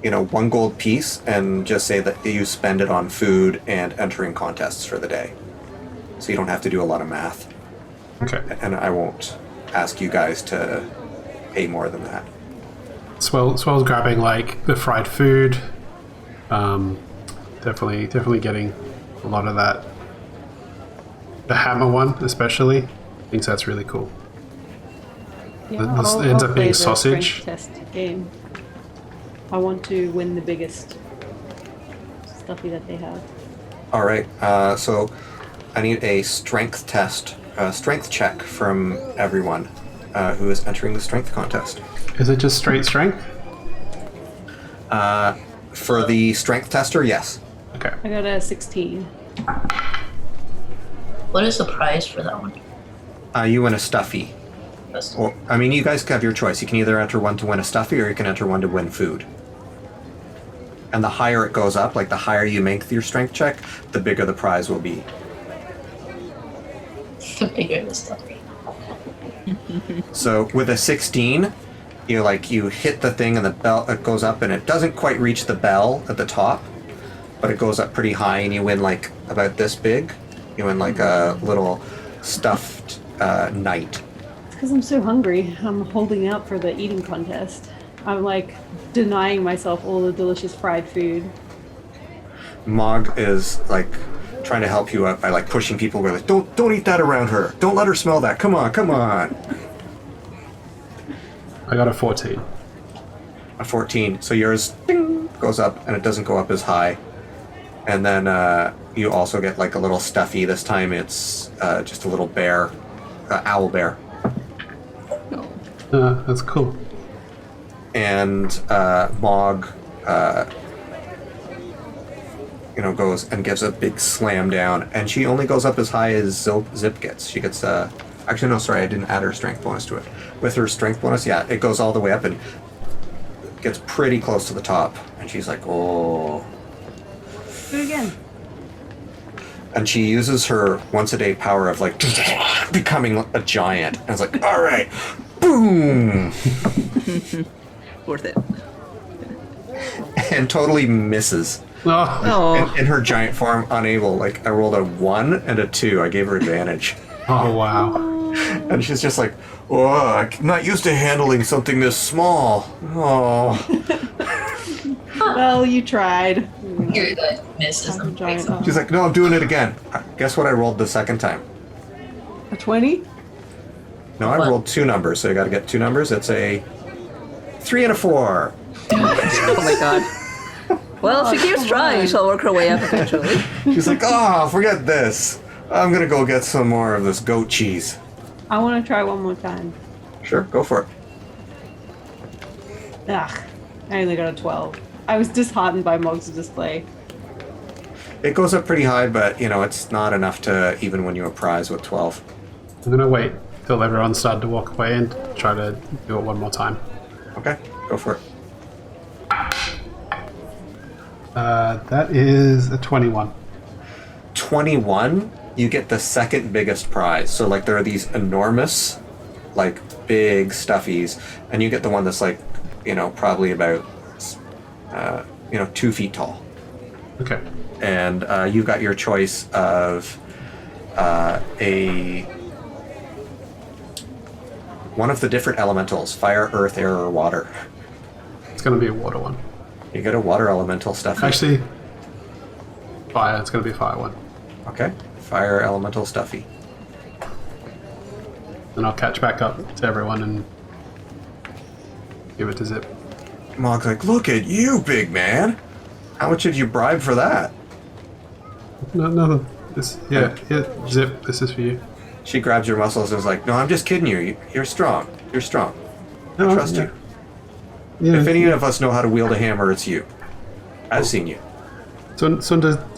1 gold piece and just say that you spend it on food and entering contests for the day. So you don't have to do a lot of math. Okay. And I won't ask you guys to pay more than that. Swell's grabbing like the fried food. Definitely getting a lot of that. The hammer one, especially, thinks that's really cool. Yeah, This I'll ends up play being the sausage. strength test game. I want to win the biggest stuffy that they have. All right, so I need a strength test, strength check from everyone who is entering the strength contest. Is it just straight strength? For the strength tester, yes. I got a 16. What is the prize for that one? You win a stuffy. Or, you guys have your choice. You can either enter one to win a stuffy, or you can enter one to win food. And the higher it goes up, like the higher you make your strength check, the bigger the prize will be. The bigger the stuffy. So with a 16, you hit the thing and the bell, it goes up and it doesn't quite reach the bell at the top, but it goes up pretty high and you win like about this big. You win like a little stuffed knight. It's because I'm so hungry. I'm holding out for the eating contest. I'm like denying myself all the delicious fried food. Mog is like trying to help you out by like pushing people where like, don't eat that around her. Don't let her smell that. Come on. I got a 14. A 14. So yours ding, goes up and it doesn't go up as high. And then you also get like a little stuffy. This time it's just a little bear, owl bear. That's cool. And Mog, goes and gives a big slam down, and she only goes up as high as Zip gets. She gets, actually no, sorry, I didn't add her strength bonus to it. With her strength bonus, yeah, it goes all the way up and gets pretty close to the top, and she's like, oh. Do it again. And she uses her once-a-day power of, like, becoming a giant. And it's like, all right, boom! Worth it. And totally misses. Oh, In her giant form, unable. Like, I rolled a 1 and a 2. I gave her advantage. oh wow. And she's just like, oh, I'm not used to handling something this small. Oh. Well, you tried. You're the misses. I'm a giant. She's like, no, I'm doing it again. Guess what I rolled the second time? A 20? No, I What? rolled 2 numbers, so you gotta get 2 numbers. It's a 3 and a 4. Oh my god. Well, if she keeps trying, she'll work her way up eventually. She's like, oh, forget this. I'm gonna go get some more of this goat cheese. I want to try one more time. Sure, go for it. Ugh, I only got a 12. I was disheartened by Mog's display. It goes up pretty high, but, it's not enough to even win you a prize with 12. I'm gonna wait till everyone's started to walk away and try to do it one more time. Okay, go for it. That is a 21. 21, you get the second biggest prize. So, there are these enormous, big stuffies, and you get the one that's, probably about, 2 feet tall. Okay. And you've got your choice of one of the different elementals: fire, earth, air, or water. It's gonna be a water one. You get a water elemental stuffy. Actually, fire. It's gonna be a fire one. Okay, fire elemental stuffy. Then I'll catch back up to everyone and give it to Zip. Mog's like, look at you, big man. How much did you bribe for that? No, nothing. Yeah, Zip. This is for you. She grabs your muscles and is like, no, I'm just kidding you. You're strong. You're strong. I trust you. Yeah. If any of us know how to wield a hammer, it's you. I've seen you. Sunda,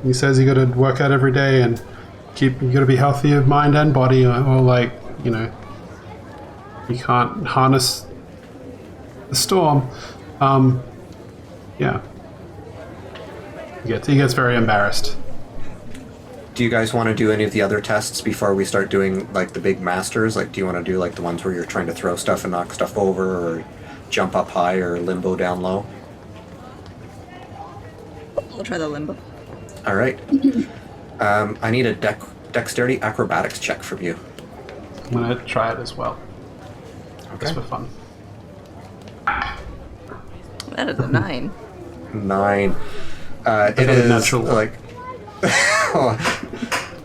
he says you got to work out every day and you got to be healthy of mind and body, or you can't harness the storm. Yeah. He gets very embarrassed. Do you guys want to do any of the other tests before we start doing the big masters? Do you want to do the ones where you're trying to throw stuff and knock stuff over, or jump up high, or limbo down low? I'll try the limbo. All right. I need a dexterity acrobatics check from you. I'm gonna try it as well. Okay. Just for fun. That is a 9. 9. It got a is natural one.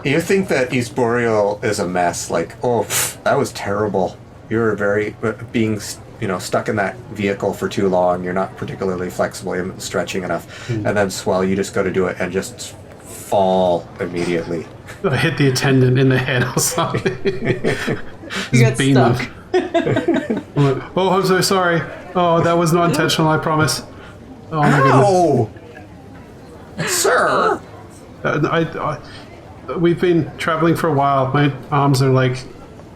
You think that East Boreal is a mess? That was terrible. You're very being, stuck in that vehicle for too long. You're not particularly flexible and stretching enough. And then Swell, you just go to do it and just fall immediately. I hit the attendant in the head or something. You got stuck. I'm like, oh, I'm so sorry. Oh, that was not intentional, I promise. Oh my goodness. Sir! We've been traveling for a while. My arms are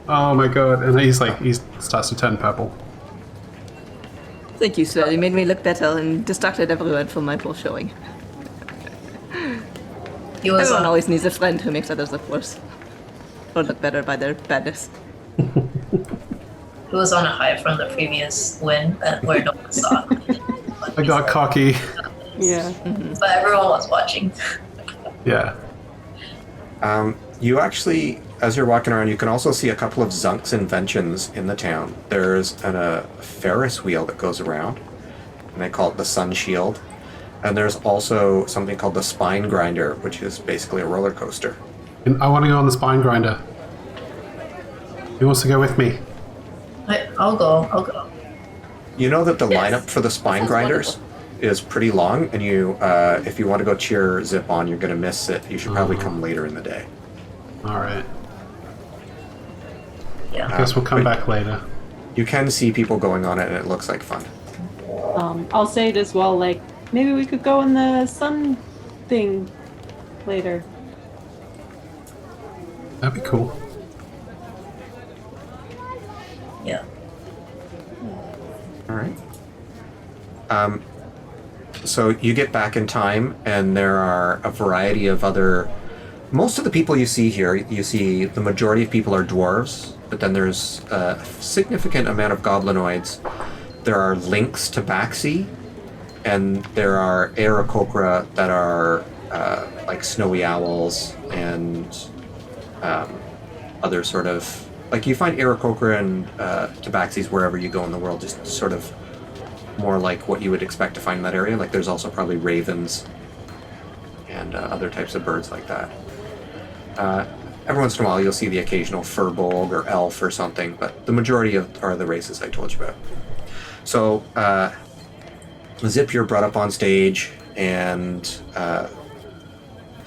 oh my god. And he starts to turn purple. Thank you, sir. You made me look better and distracted everyone from my poor showing. He was Everyone on, always needs a friend who makes others look worse. Or look better by their badness. he was on a high from the previous win where no one saw. I got cocky. Yeah. But everyone was watching. Yeah. You actually, as you're walking around, you can also see a couple of Zunk's inventions in the town. There's a Ferris wheel that goes around, and they call it the Sunshield. And there's also something called the Spine Grinder, which is basically a roller coaster. And I want to go on the spine grinder. Who wants to go with me? I'll go. You know that the Yes. lineup for the Spine Sounds Grinders is pretty long, and you, if you want to go cheer Zip on, you're going to miss it. You should probably come later in the day. Alright. Yeah. I guess we'll come but- back later. You can see people going on it, and it looks like fun. I'll say it as well, maybe we could go on the sun thing later. That'd be cool. Yeah. All right. So you get back in time, and there are a variety of other... Most of the people you see here, you see the majority of people are dwarves, but then there's a significant amount of goblinoids. There are lynx tabaxi, and there are Aarakocra that are like snowy owls, and other sort of... you find Aarakocra and tabaxis wherever you go in the world, just sort of more like what you would expect to find in that area. There's also probably ravens and other types of birds like that. Every once in a while you'll see the occasional furbolg or elf or something, but the majority are the races I told you about. So Zip, you're brought up on stage, and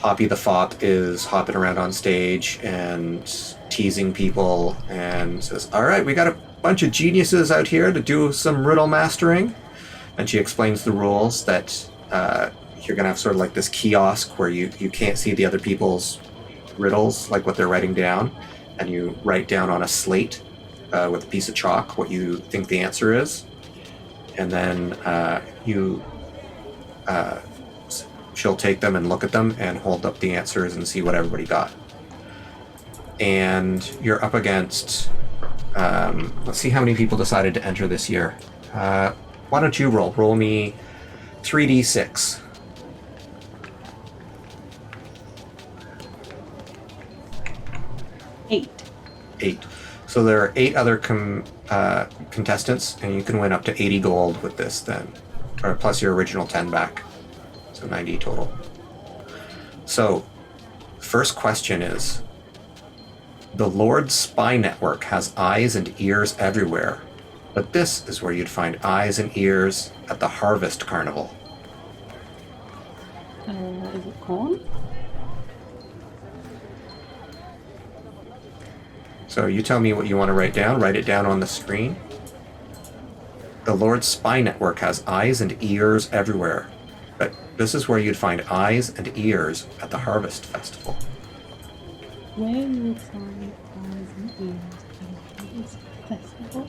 Hoppy the Fop is hopping around on stage, and teasing people and says, all right, we got a bunch of geniuses out here to do some riddle mastering. And she explains the rules that you're going to have sort of like this kiosk where you can't see the other people's riddles, like what they're writing down. And you write down on a slate with a piece of chalk what you think the answer is. And then she'll take them and look at them and hold up the answers and see what everybody got. And you're up against, let's see how many people decided to enter this year. Why don't you roll? Roll me 3d6. 8. So there are 8 other contestants, and you can win up to 80 gold with this then, or plus your original 10 back. So 90 total. So, first question is, the Lord's spy network has eyes and ears everywhere, but this is where you'd find eyes and ears at the Harvest Carnival. Is it corn? So you tell me what you want to write down. Write it down on the screen. The Lord's spy network has eyes and ears everywhere, but this is where you'd find eyes and ears at the Harvest Festival. Where you would find eyes and ears at the Harvest Festival?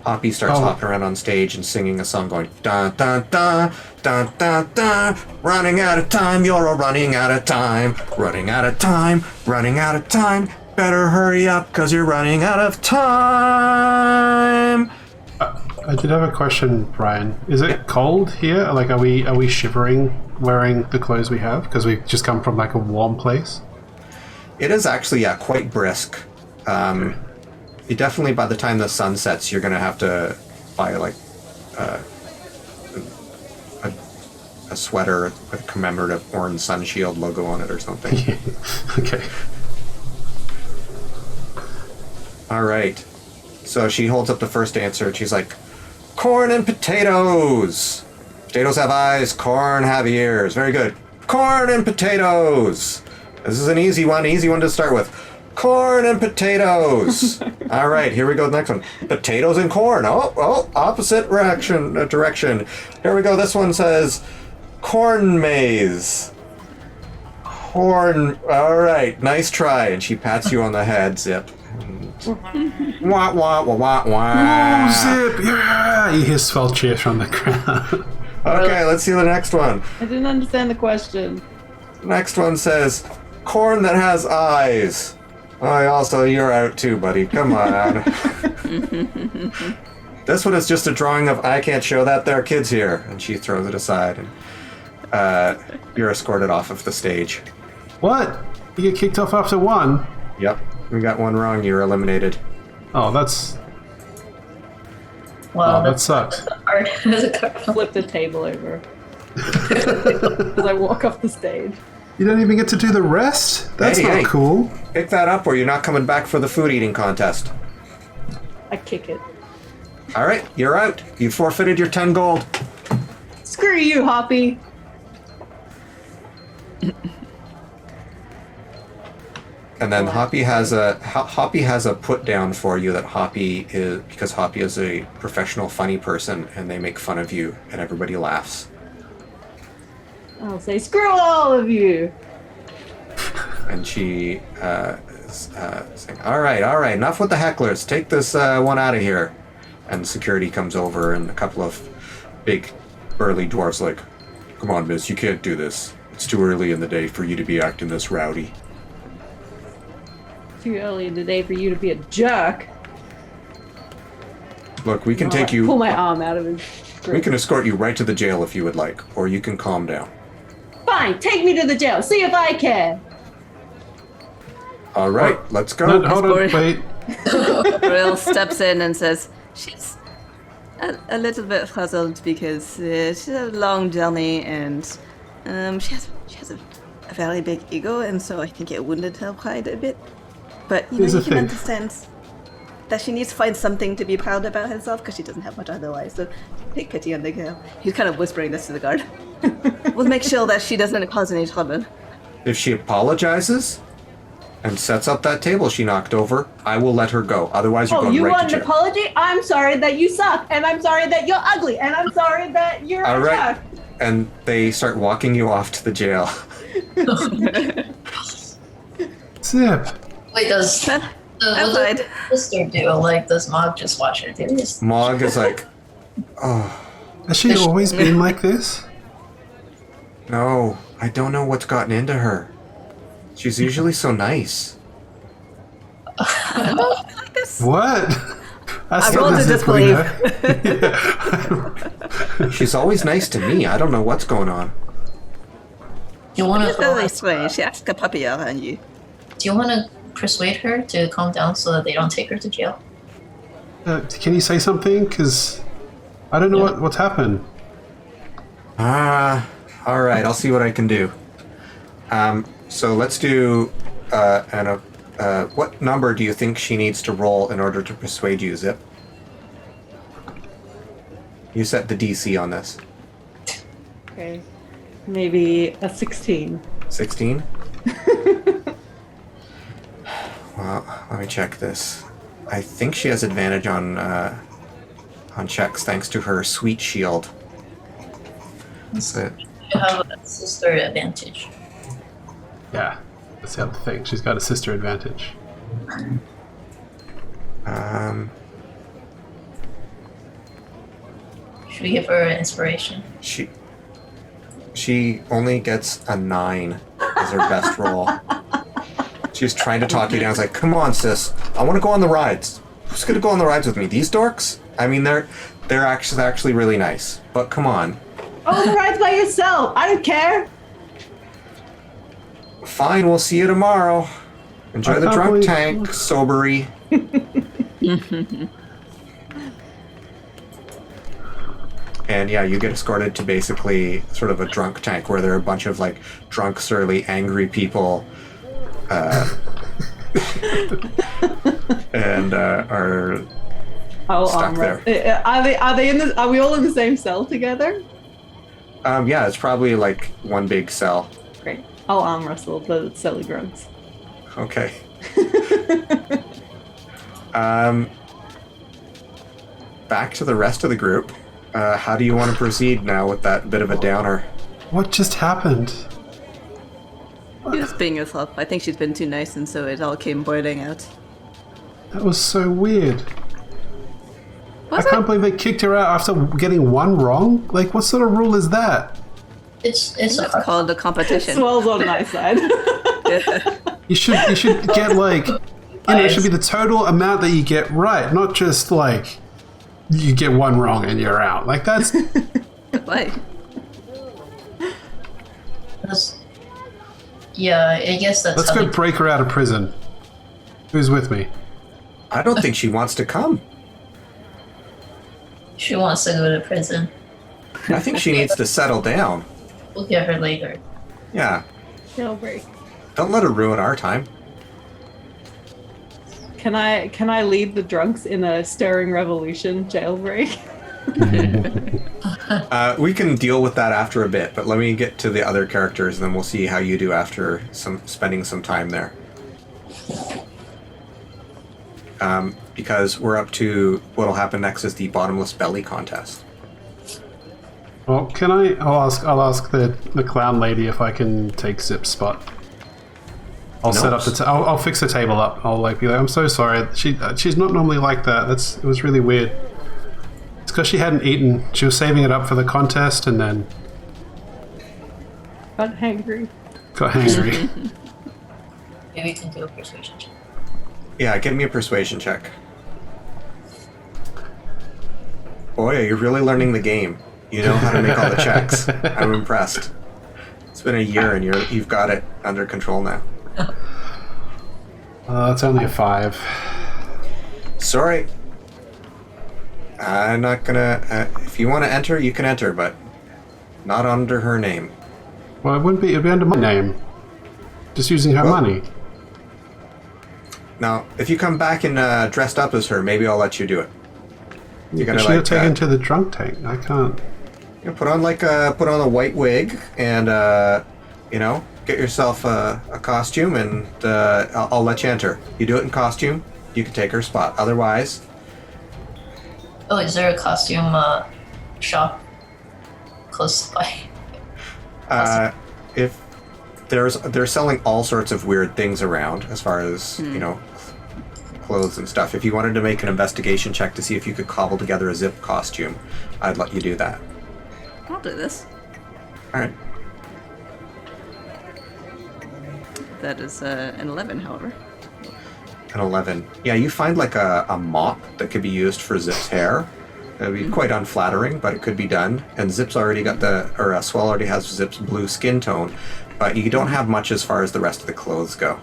Poppy starts hopping around on stage and singing a song going, dun dun dun, dun dun dun, running out of time, you're a running out of time, running out of time, running out of time, better hurry up cause you're running out of time. I did have a question, Brian. Is it cold here? Like, are we shivering wearing the clothes we have? Because we've just come from like a warm place? It is actually, quite brisk. You definitely, by the time the sun sets, you're going to have to buy like a sweater with a commemorative Orm Sunshield logo on it or something. Okay. All right. So she holds up the first answer and she's like, corn and potatoes. Potatoes have eyes, corn have ears. Very good. Corn and potatoes. This is an easy one to start with. Corn and potatoes. All right, here we go. The next one. Potatoes and corn. Oh, opposite direction. Here we go. This one says corn maze. Corn. All right, nice try. And she pats you on the head, Zip. Wah, wah, wah, wah, wah. Ooh, Zip! Yeah! You hear swell cheers from the crowd. Okay, let's see the next one. I didn't understand the question. Next one says corn that has eyes. Oh, also, you're out too, buddy. Come on. This one is just a drawing of, I can't show that, there are kids here. And she throws it aside, and you're escorted off of the stage. What? You get kicked off after one? Yep. We got one wrong, you're eliminated. Oh, that's... Wow, that sucks. hard. That's a card. Flip the table over. As I walk off the stage. You don't even get to do the rest? That's not cool. Pick that up or you're not coming back for the food eating contest. I kick it. All right, you're out. You forfeited your 10 gold. Screw you, Hoppy! And then Hoppy has a put down for you that Hoppy is, because Hoppy is a professional funny person and they make fun of you and everybody laughs. I'll say, screw all of you! And she is saying, all right, enough with the hecklers. Take this one out of here. And security comes over and a couple of big burly dwarves like, come on, miss, you can't do this. It's too early in the day for you to be acting this rowdy. Too early in the day for you to be a jerk. Look, we can take you... Pull my arm out of his grip. We can escort you right to the jail if you would like, or you can calm down. Fine, take me to the jail. See if I care. All right, let's go. No, hold on, wait. Riddle steps in and says she's a little bit puzzled because she's a long journey and she has a very big ego, and so I think it wounded her pride a bit. But you can understand that she needs to find something to be proud about herself because she doesn't have much otherwise. So take pity on the girl. He's kind of whispering this to the guard. We'll make sure that she doesn't cause any trouble. If she apologizes and sets up that table she knocked over, I will let her go. Otherwise, you're going you right want to an jail. apology? I'm sorry that you suck, and I'm sorry that you're ugly, and I'm sorry that you're All a right. shark. And they start walking you off to the jail. Zip. Wait, what I does lied. sister do? Like, does Mog just watch her do this? Mog is like, oh, Has she always been like this? no, I don't know what's gotten into her. She's usually so nice. I guess. What? That's I not rolled the to Zip we disbelieve. know. She's always nice to me. I don't know what's going on. You want It's very to? strange. She acts like a puppy around you. Do you want to persuade her to calm down so that they don't take her to jail? Can you say something? Because I don't know what's happened. All right, I'll see what I can do. So let's do what number do you think she needs to roll in order to persuade you, Zip? You set the DC on this. Okay. Maybe a 16. 16? Well, let me check this. I think she has advantage on checks thanks to her sweet shield. But You have a sister advantage. Yeah, that's the other thing. She's got a sister advantage. Should we give her an inspiration? she only gets a 9 as her best roll. She's trying to talk you down. It's like, come on, sis. I want to go on the rides. Who's gonna go on the rides with me? These dorks? I mean, they're actually really nice. But come on. Oh, the ride's by yourself. I don't care. Fine, we'll see you tomorrow. Enjoy I the can't drunk believe- tank, sobery. And yeah, you get escorted to basically sort of a drunk tank where there are a bunch of like drunk, surly, angry people, and are Oh, stuck there. Are they in the? Are we all in the same cell together? Yeah, it's probably like one big cell. Great. I'll arm wrestle the silly drugs. Okay. Back to the rest of the group. How do you want to proceed now with that bit of a downer? What just happened? You're just being yourself. I think she's been too nice, and so it all came boiling out. That was so weird. Was I can't believe they kicked her out after getting one wrong. Like, what sort of rule is that? It's a It's hard. called a competition. Swell's on my side. You should get like, it should be the total amount that you get right, not just like you get one wrong and you're out. Like that's Why? Yeah, I guess that's let's how go they- break her out of prison. Who's with me? I don't think she wants to come. She wants to go to prison. I think she needs to settle down. We'll get her later. Yeah. Jailbreak. Don't let her ruin our time. Can I lead the drunks in a stirring revolution jailbreak? We can deal with that after a bit, but let me get to the other characters, and then we'll see how you do after spending some time there. Because we're up to what'll happen next is the Bottomless Belly contest. Well, can I? I'll ask the clown lady if I can take Zip's spot. I'll set up the. I'll fix the table up. I'll be like, I'm so sorry. She's not normally like that. It was really weird. It's because she hadn't eaten. She was saving it up for the contest, and then Got hangry. got hangry. Maybe we can do a persuasion check. Yeah, give me a persuasion check. Boy, you're really learning the game. You know how to make all the checks. I'm impressed. It's been a year, and you've got it under control now. It's only a 5. Sorry. I'm not gonna... if you want to enter, you can enter, but not under her name. Well, it wouldn't be. It'd be under my name. Just using her money. Now, if you come back and dressed up as her, maybe I'll let you do it. You gotta She got taken to the drunk tank. I can't. You know, put on a white wig and get yourself a costume, and I'll let you enter. You do it in costume, you can take her spot. Otherwise, Oh, is there a costume shop close by? if they're selling all sorts of weird things around as far as clothes and stuff. If you wanted to make an investigation check to see if you could cobble together a Zip costume, I'd let you do that. I'll do this. All right. That is an 11, however. An 11. Yeah, you find like a mop that could be used for Zip's hair. It would be quite unflattering, but it could be done. And Zip's already got Swell already has Zip's blue skin tone, but you don't have much as far as the rest of the clothes go.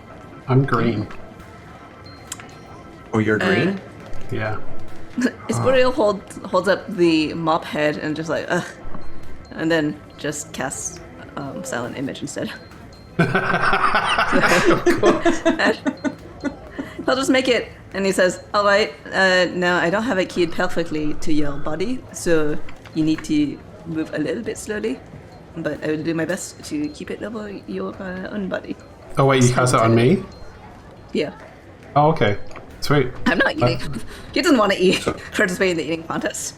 I'm green. Oh, you're green? Yeah. Isboreal holds up the mop head and just like, ugh. And then just casts Silent Image instead. He'll just make it, and he says, alright, now I don't have it keyed perfectly to your body, so you need to move a little bit slowly, but I will do my best to keep it over your own body. Oh wait, you cast it on me? Yeah. Oh, okay. Sweet. I'm not eating. He doesn't want to eat. Participate in the eating contest.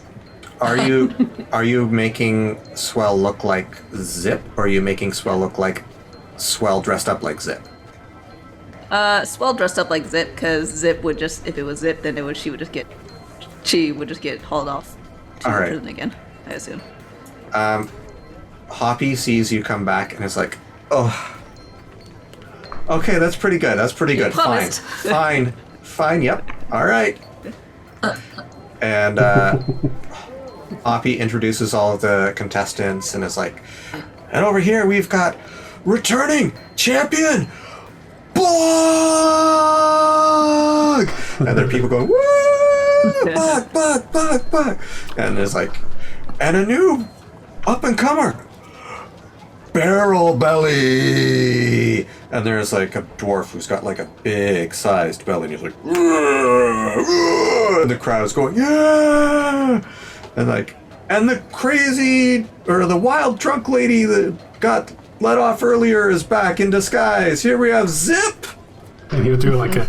Are you making Swell look like Zip, or are you making Swell look like Swell dressed up like Zip? Swell dressed up like Zip, because Zip would just, if it was Zip, then she would just get hauled off to All right. prison again, I assume. Hoppy sees you come back and is like, oh, okay, that's pretty good. That's pretty good. Fine, Promised. fine. Yep. All right. And Hoppy introduces all of the contestants and is like, and over here we've got returning champion Bug! And there are people going, woo! Bug! And there's like, and a new up-and-comer, Barrel Belly! And there's like a dwarf who's got like a big-sized belly, and he's like, and the crowd's going, yeah! And like, and the crazy, or the wild drunk lady that got let off earlier is back in disguise. Here we have Zip! And he'll do like a,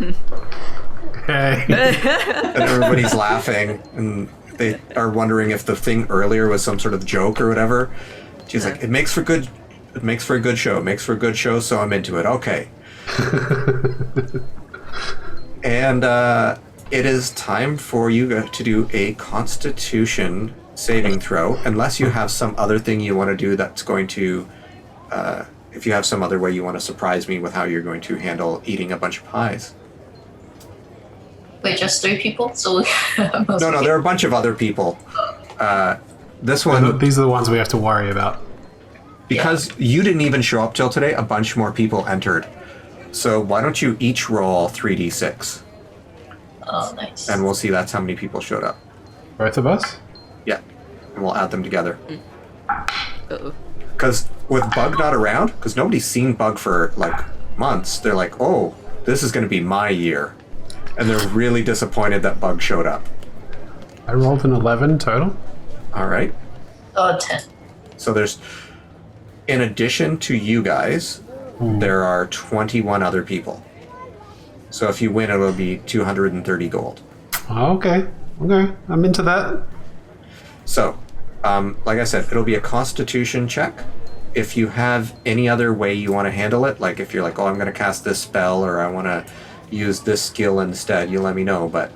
hey. And everybody's laughing, and they are wondering if the thing earlier was some sort of joke or whatever. She's like, it makes for a good show, so I'm into it. Okay. And it is time for you to do a Constitution saving throw, unless you have some other thing you want to do that's going to, if you have some other way you want to surprise me with how you're going to handle eating a bunch of pies. Wait, just 3 people? So No, there are a bunch of other people. This one, These are the ones we have to worry about. because you didn't even show up till today, a bunch more people entered. So why don't you each roll 3d6? Oh, nice. And we'll see that's how many people showed up. Both of us? Yeah. And we'll add them together. Uh-oh. Because with Bug not around, because nobody's seen Bug for like months, they're like, oh, this is going to be my year. And they're really disappointed that Bug showed up. I rolled an 11 total. All right. 10. So there's, in addition to you guys, there are 21 other people. So if you win, it'll be 230 gold. Oh, okay. I'm into that. So, like I said, it'll be a Constitution check. If you have any other way you want to handle it, like if you're like, oh, I'm going to cast this spell, or I want to use this skill instead, you let me know. But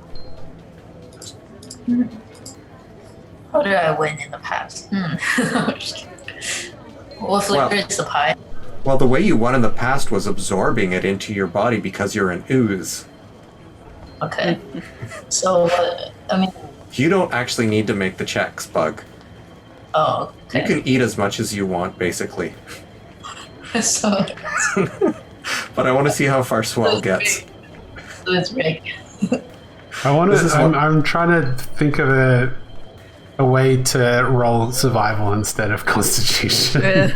How did I win in the past? I'm just kidding. What flavor is the pie? well, the way you won in the past was absorbing it into your body because you're an ooze. Okay. So, You don't actually need to make the checks, Bug. oh, okay. You can eat as much as you want, basically. So But I want to see how far Swell gets. it's rigged. I want This is to. what- I'm trying to think of a way to roll survival instead of Constitution.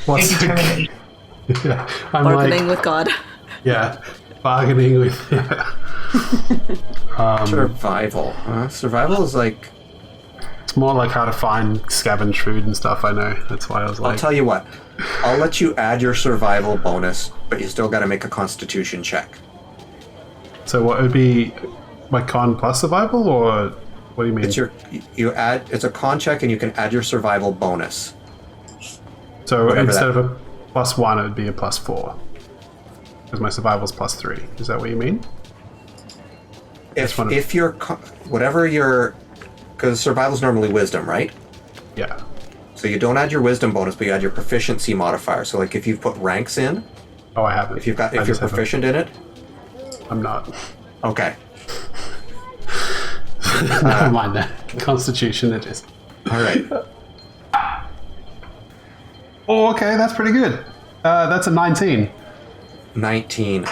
What's Your the, determination. yeah, I'm Bargaining like, with God. yeah, bargaining with. Survival. Survival is like It's more like how to find scavenge food and stuff, I know. That's why I was like... I'll tell you what. I'll let you add your survival bonus, but you still got to make a constitution check. So what would be my con plus survival, or what do you mean? It's a con check and you can add your survival bonus. So instead of a +1, it would be a +4. Because my survival's +3. Is that what you mean? If you're... Whatever your... Because survival's normally wisdom, right? Yeah. So you don't add your wisdom bonus, but you add your proficiency modifier. So like if you've put ranks in... Oh, I haven't. If you're proficient in it... I'm not. Okay. Never mind that. Constitution it is. Alright. Oh, okay, that's pretty good. That's a 19. 19.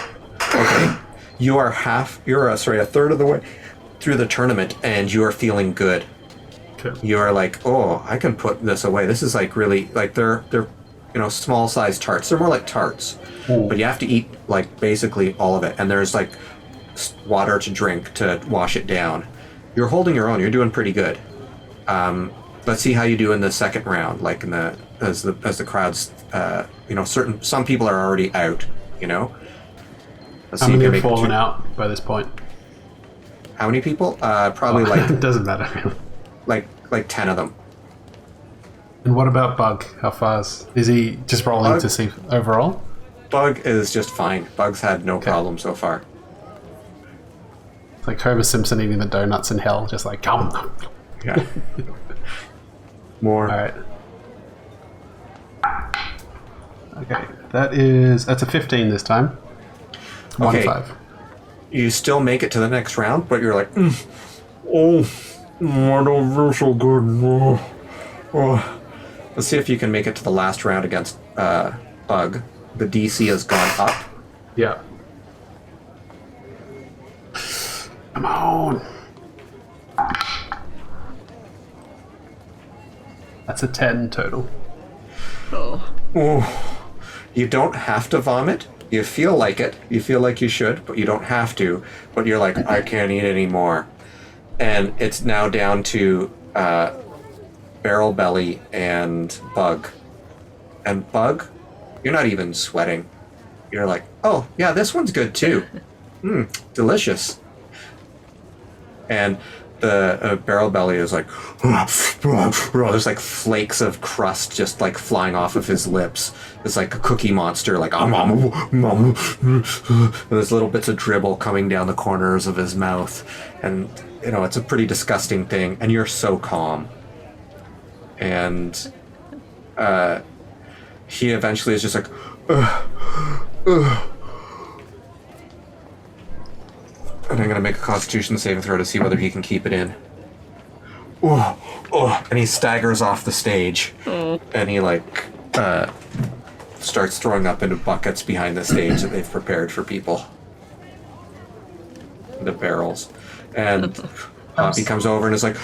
Okay. You're a third of the way through the tournament, and you are feeling good. Okay. You are like, oh, I can put this away. This is like really, like they're small sized tarts. They're more like tarts. Ooh. But you have to eat like basically all of it, and there's like water to drink to wash it down. You're holding your own. You're doing pretty good. Let's see how you do in the second round. Like as the crowds, some people are already out. Let's How see many if have fallen out by this point? How many people? Probably it doesn't matter. like 10 of them. And what about Bug? How far is he just rolling to see overall? Bug is just fine. Bug's had no problem so far. It's like Homer Simpson eating the donuts in hell, just like, come. Yeah. More. Alright. Okay, that's a 15 this time. Okay. 1-5. You still make it to the next round, but you're like, I don't feel so good. Oh. Let's see if you can make it to the last round against Bug. The DC has gone up. Yeah. Come on. That's a 10 total. Oh. You don't have to vomit. You feel like it. You feel like you should, but you don't have to. But you're like, I can't eat anymore. And it's now down to Barrel Belly and Bug. And Bug, you're not even sweating. You're like, oh, yeah, this one's good too. Delicious. And the Barrel Belly is like, there's like flakes of crust just like flying off of his lips. It's like a cookie monster, like, and there's little bits of dribble coming down the corners of his mouth. And, it's a pretty disgusting thing. And you're so calm. And he eventually is just like, and I'm going to make a constitution saving throw to see whether he can keep it in. And he staggers off the stage. And he, starts throwing up into buckets behind the stage that they've prepared for people. The barrels. And Poppy comes over and is like,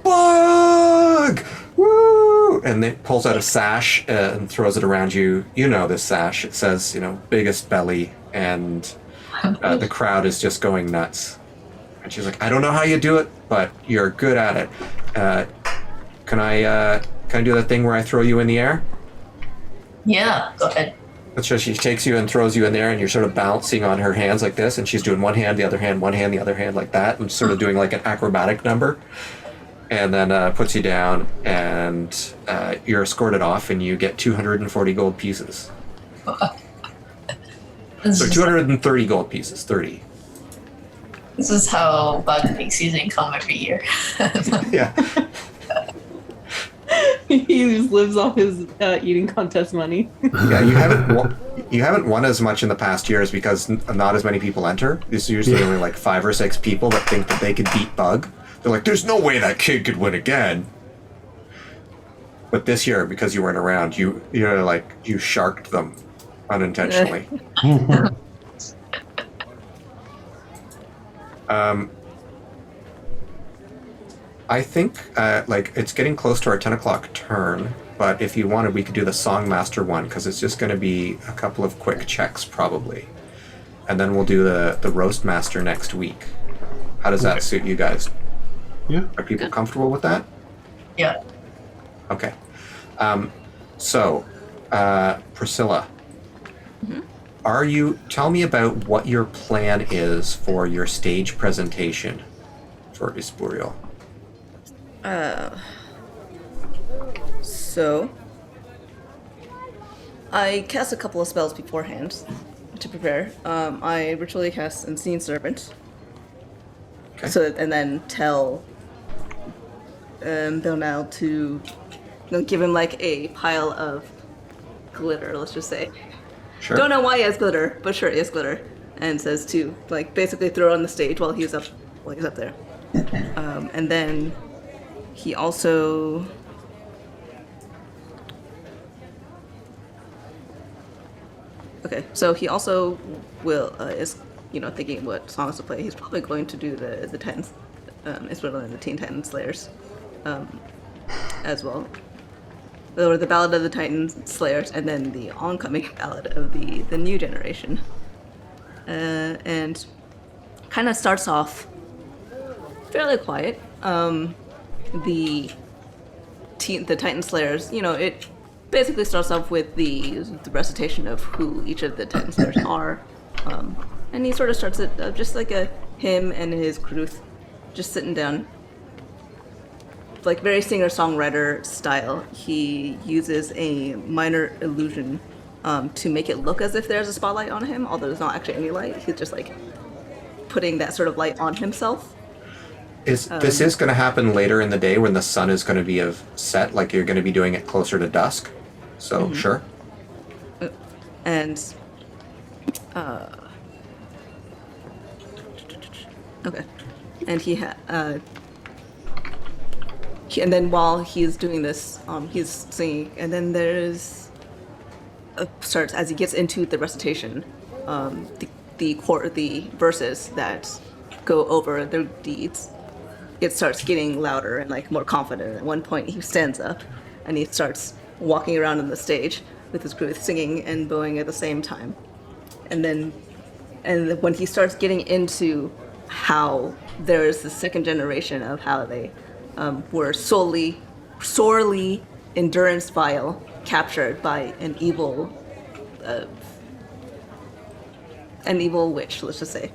Bug! Woo! And it pulls out a sash and throws it around you. You know this sash. It says, biggest belly. And the crowd is just going nuts. And she's like, I don't know how you do it, but you're good at it. Can I do that thing where I throw you in the air? Yeah, go ahead. So she takes you and throws you in there, and you're sort of bouncing on her hands like this, and she's doing one hand, the other hand, like that, and sort of doing like an acrobatic number. And then puts you down, and you're escorted off, and you get 240 gold pieces. So 230 gold pieces, 30. This is how Bug makes his income every year. Yeah. He just lives off his eating contest money. Yeah, you haven't won as much in the past years because not as many people enter. There's usually only like 5 or 6 people that think that they could beat Bug. They're like, there's no way that kid could win again. But this year, because you weren't around, you sharked them unintentionally. I think it's getting close to our 10 o'clock turn, but if you wanted, we could do the Songmaster one, because it's just going to be a couple of quick checks probably. And then we'll do the Roast Master next week. How does that suit you guys? Yeah. Are people comfortable with that? Yeah. Okay. So, Priscilla, tell me about what your plan is for your stage presentation for Ispuriel. So, I cast a couple of spells beforehand to prepare. I ritually cast Unseen Servant. Okay. So, and then tell Belnal to give him like a pile of glitter, let's just say. Sure. Don't know why he has glitter, but sure, he has glitter. And says to like basically throw it on the stage while he's up there. And then he also so he also is thinking what songs to play. He's probably going to do the Titans, Riddle and the Teen Titan Slayers, as well. Or the Ballad of the Titan Slayers, and then the oncoming Ballad of the New Generation. And kind of starts off fairly quiet. The Titan Slayers, it basically starts off with the recitation of who each of the Titan Slayers are. And he sort of starts it just like him and his crew just sitting down. Like very singer-songwriter style. He uses a minor illusion to make it look as if there's a spotlight on him, although there's not actually any light. He's just like putting that sort of light on himself. This is going to happen later in the day when the sun is going to be set, like you're going to be doing it closer to dusk. So, sure. And, okay. And and then while he's doing this, he's singing, and then there's starts as he gets into the recitation, the verses that go over their deeds. It starts getting louder and like more confident. At one point, he stands up, and he starts walking around on the stage with his crew, singing and bowing at the same time. And when he starts getting into how there's the second generation of how they were sorely endurance vile, captured by an evil witch, let's just say,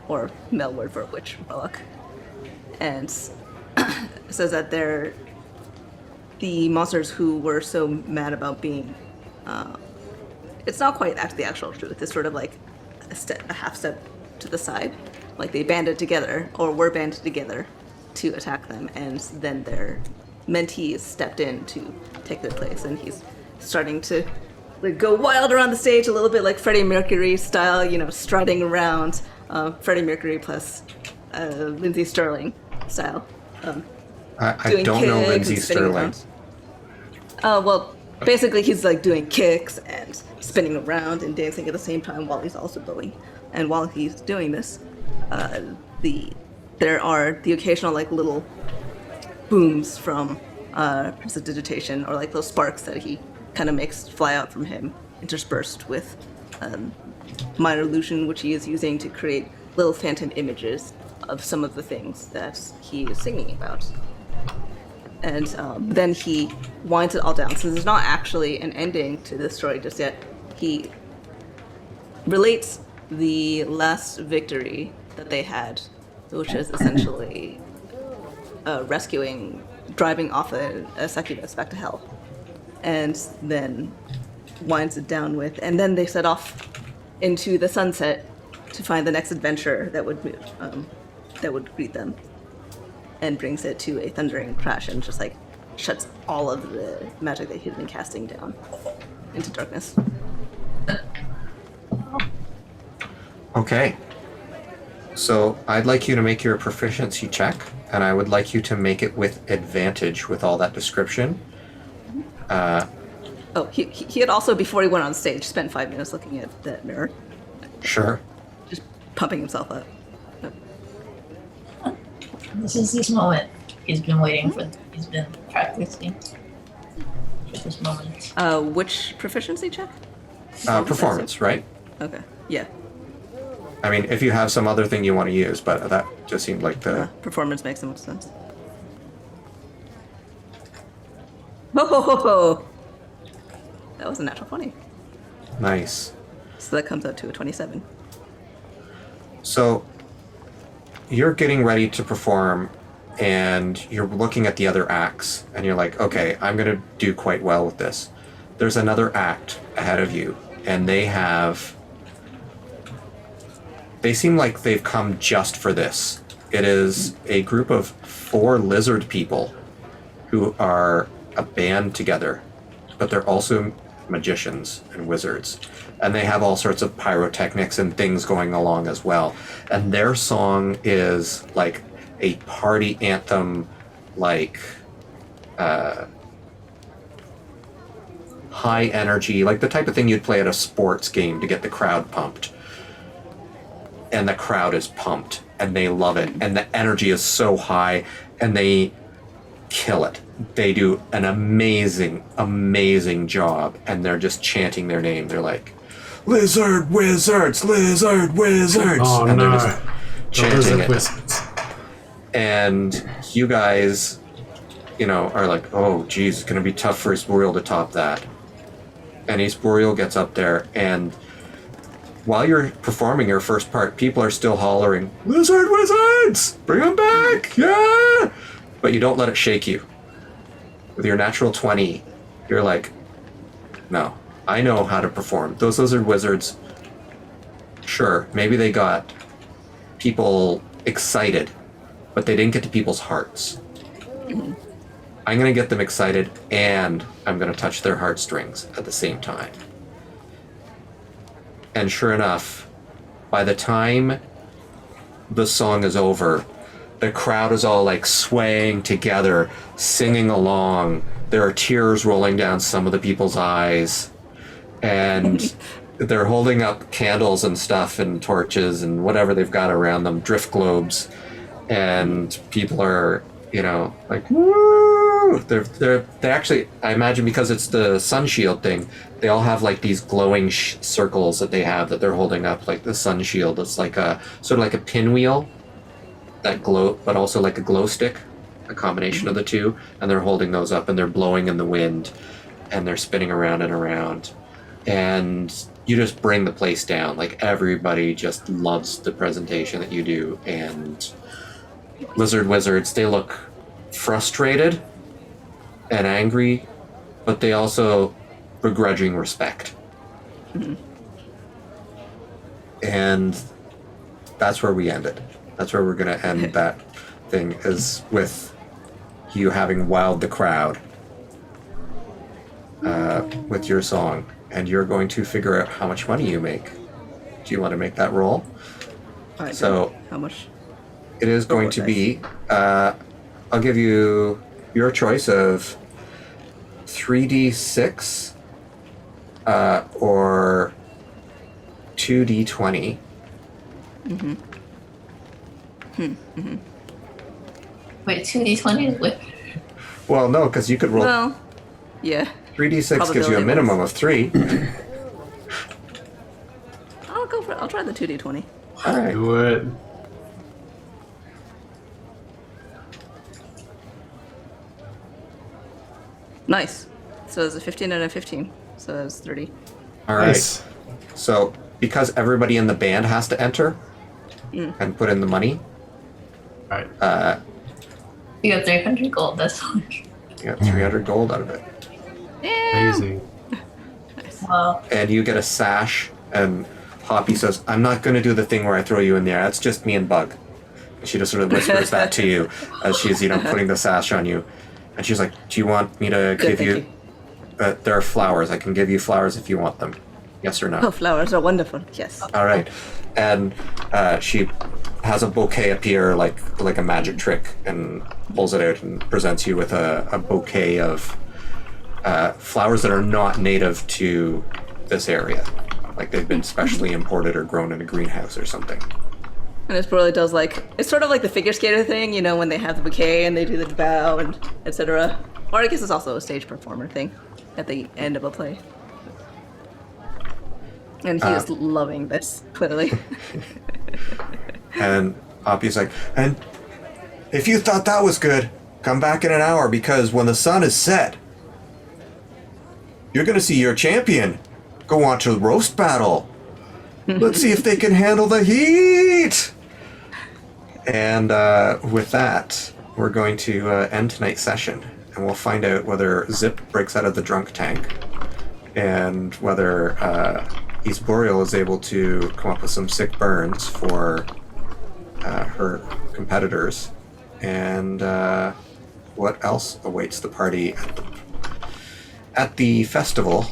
or male word for witch, warlock, and says that they're the monsters who were so mad about being. It's not quite the actual truth. It's sort of like a half step to the side, like they banded together or were banded together to attack them, and then their mentees stepped in to take their place, and he's starting to like go wild around the stage a little bit like Freddie Mercury style, strutting around, Freddie Mercury plus Lindsay Sterling style. I don't know Lindsay Sterling. Well, basically he's like doing kicks and spinning around and dancing at the same time while he's also bowing. And while he's doing this, there are the occasional like little booms from prestidigitation, or like those sparks that he kind of makes fly out from him, interspersed with minor illusion, which he is using to create little phantom images of some of the things that he is singing about. And then he winds it all down. So there's not actually an ending to this story just yet. He relates the last victory that they had, which is essentially driving off a succubus back to hell, and then winds it down with, and then they set off into the sunset to find the next adventure that would greet them, and brings it to a thundering crash and just like shuts all of the magic that he's been casting down into darkness. Okay. So I'd like you to make your proficiency check, and I would like you to make it with advantage with all that description. He had also, before he went on stage, spent 5 minutes looking at that mirror. Sure. Just pumping himself up. This is his moment. He's been waiting for. He's been practicing for this moment. Which proficiency check? Performance, right? Okay. Yeah. I mean, if you have some other thing you want to use, but that just seemed like the... Performance makes so much sense. Oh, that was a natural 20. Nice. So that comes out to a 27. So you're getting ready to perform, and you're looking at the other acts, and you're like, okay, I'm going to do quite well with this. There's another act ahead of you, and they seem like they've come just for this. It is a group of 4 lizard people who are a band together, but they're also magicians and wizards. And they have all sorts of pyrotechnics and things going along as well. And their song is like a party anthem, like high energy, like the type of thing you'd play at a sports game to get the crowd pumped. And the crowd is pumped, and they love it, and the energy is so high, and they kill it. They do an amazing job, and they're just chanting their name. They're like, "Lizard wizards, lizard wizards," Oh and no, they're just chanting lizard it. wizards. And you guys, are like, "Oh, geez, it's gonna be tough for Esporeal to top that." And Esporeal gets up there, and while you're performing your first part, people are still hollering, "Lizard wizards! Bring them back! Yeah!" But you don't let it shake you. With your natural 20, you're like, no, I know how to perform. Those lizard wizards, sure, maybe they got people excited, but they didn't get to people's hearts. I'm going to get them excited, and I'm going to touch their heartstrings at the same time. And sure enough, by the time the song is over, the crowd is all like swaying together, singing along. There are tears rolling down some of the people's eyes. And they're holding up candles and stuff and torches and whatever they've got around them, drift globes. And people are, like, woo! They actually, I imagine because it's the Sunshield thing, they all have like these glowing circles that they have that they're holding up, like the Sunshield. It's like sort of like a pinwheel that glow, but also like a glow stick, a combination of the two. And they're holding those up, and they're blowing in the wind, and they're spinning around and around. And you just bring the place down. Like, everybody just loves the presentation that you do. And lizard wizards, they look frustrated and angry, but they also begrudging respect. And that's where we ended. That's where we're going to end that thing, is with you having wowed the crowd with your song. And you're going to figure out how much money you make. Do you want to make that roll? So how much? It is going to be, I'll give you your choice of 3d6 or 2d20. Wait, 2d20 is with. Well, no, because you could roll. Well, yeah. 3d6 gives you a Probability minimum of 3. I'll try the 2d20. All right. Do it. Nice. So it's a 15 and a 15. So that's 30. All right. Nice. So, because everybody in the band has to enter and put in the money, All right. You got 300 gold, that's fine. you got 300 gold out of it. Amazing. Wow. And you get a sash, and Hoppy says, "I'm not going to do the thing where I throw you in there. That's just me and Bug." And she just sort of whispers that to you as she's, putting the sash on you. And she's like, "Do you want me to give thank you... there are flowers. I can give you flowers if you want them. Yes or no?" Oh, flowers are wonderful. Yes. All right. And she has a bouquet appear like a magic trick, and pulls it out and presents you with a bouquet of flowers that are not native to this area. Like they've been specially imported or grown in a greenhouse or something. And it probably does it's sort of like the figure skater thing, when they have the bouquet and they do the bow and etc. Or I guess it's also a stage performer thing at the end of a play. And he is loving this, clearly. And Hoppy's like, "And if you thought that was good, come back in an hour, because when the sun is set, you're going to see your champion go on to the roast battle. Let's see if they can handle the heat. And with that, we're going to end tonight's session, and we'll find out whether Zip breaks out of the drunk tank, and whether East Boreal is able to come up with some sick burns for her competitors, and what else awaits the party at the festival,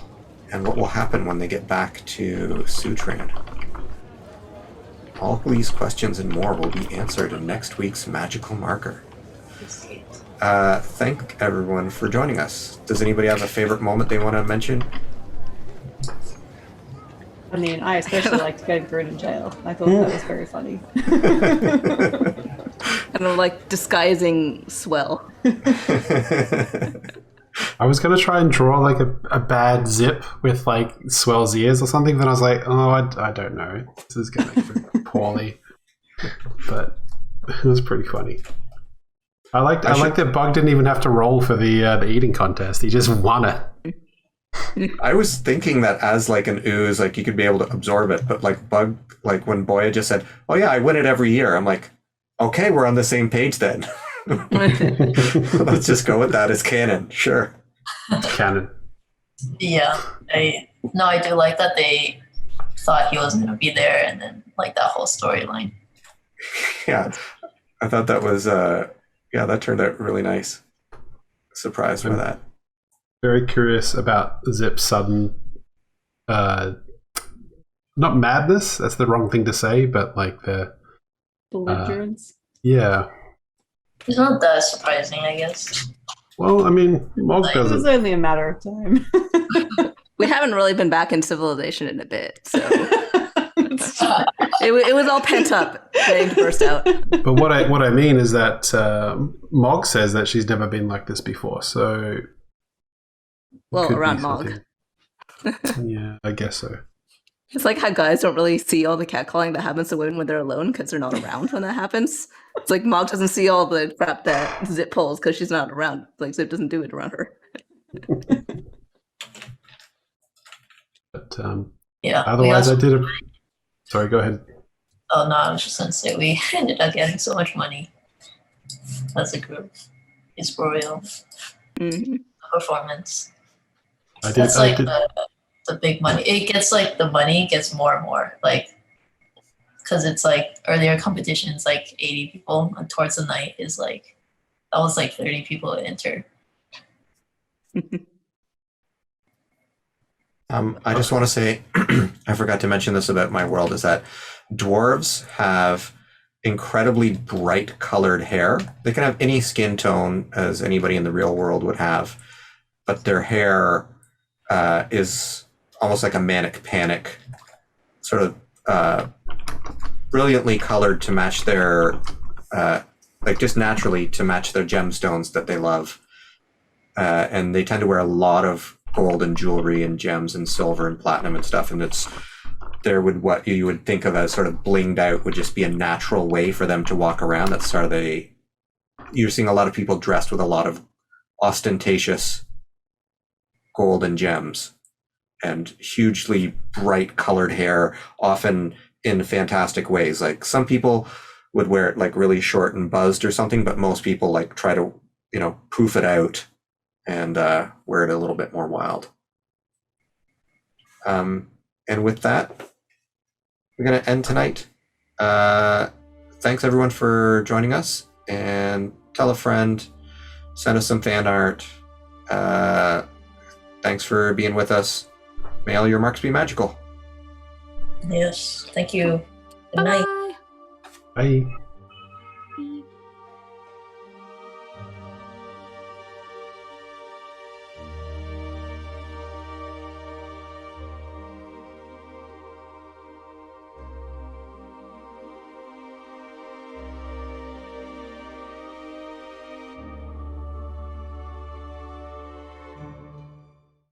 and what will happen when they get back to Sutran. All these questions and more will be answered in next week's Magical Marker. Thank everyone for joining us. Does anybody have a favorite moment they want to mention? I mean, I especially liked getting thrown in jail. I thought that was very funny. I don't like disguising Swell. I was going to try and draw like a bad Zip with like Swell's ears or something, then I was like, oh, I don't know. This is going to go poorly. But it was pretty funny. I like that Bug didn't even have to roll for the eating contest. He just won it. I was thinking that as like an ooze, like you could be able to absorb it, but like Bug, like when Boya just said, "Oh yeah, I win it every year," I'm like, okay, we're on the same page then. Let's just go with that as canon. Sure. Canon. Yeah, I do like that they thought he wasn't going to be there, and then like that whole storyline. Yeah, I thought that was that turned out really nice. Surprised by that. Very curious about Zip's sudden, not madness. That's the wrong thing to say, but like the Belligerence. Yeah. It's not that surprising, I guess. Well, I mean, Mog It does was it. only a matter of time. We haven't really been back in civilization in a bit, so it was all pent up, ready to burst out. But what I mean is that Mog says that she's never been like this before, so. Well, could be around Mog. something. Yeah, I guess so. It's like how guys don't really see all the catcalling that happens to women when they're alone because they're not around when that happens. It's like Mog doesn't see all the crap that Zip pulls because she's not around. Like Zip doesn't do it around her. But Yeah. otherwise, I did a. Sorry, go ahead. Oh no, I was just going to say we ended up getting so much money as a group. It's royal Mm-hmm. performance. I That's like did. the big money. It gets like the money gets more and more like because it's like earlier competitions like 80 people and towards the night is like that was like 30 people that enter. I just want to say, I forgot to mention this about my world, is that dwarves have incredibly bright colored hair. They can have any skin tone as anybody in the real world would have, but their hair is almost like a manic panic, sort of brilliantly colored to match their, like just naturally to match their gemstones that they love. And they tend to wear a lot of gold and jewelry and gems and silver and platinum and stuff. And what you would think of as sort of blinged out would just be a natural way for them to walk around. That's sort of you're seeing a lot of people dressed with a lot of ostentatious gold and gems and hugely bright colored hair, often in fantastic ways. Like some people would wear it like really short and buzzed or something, but most people like try to, poof it out and wear it a little bit more wild. And with that, we're going to end tonight. Thanks everyone for joining us, and tell a friend, send us some fan art. Thanks for being with us. May all your marks be magical. Yes, thank you. Good night. Bye. Bye.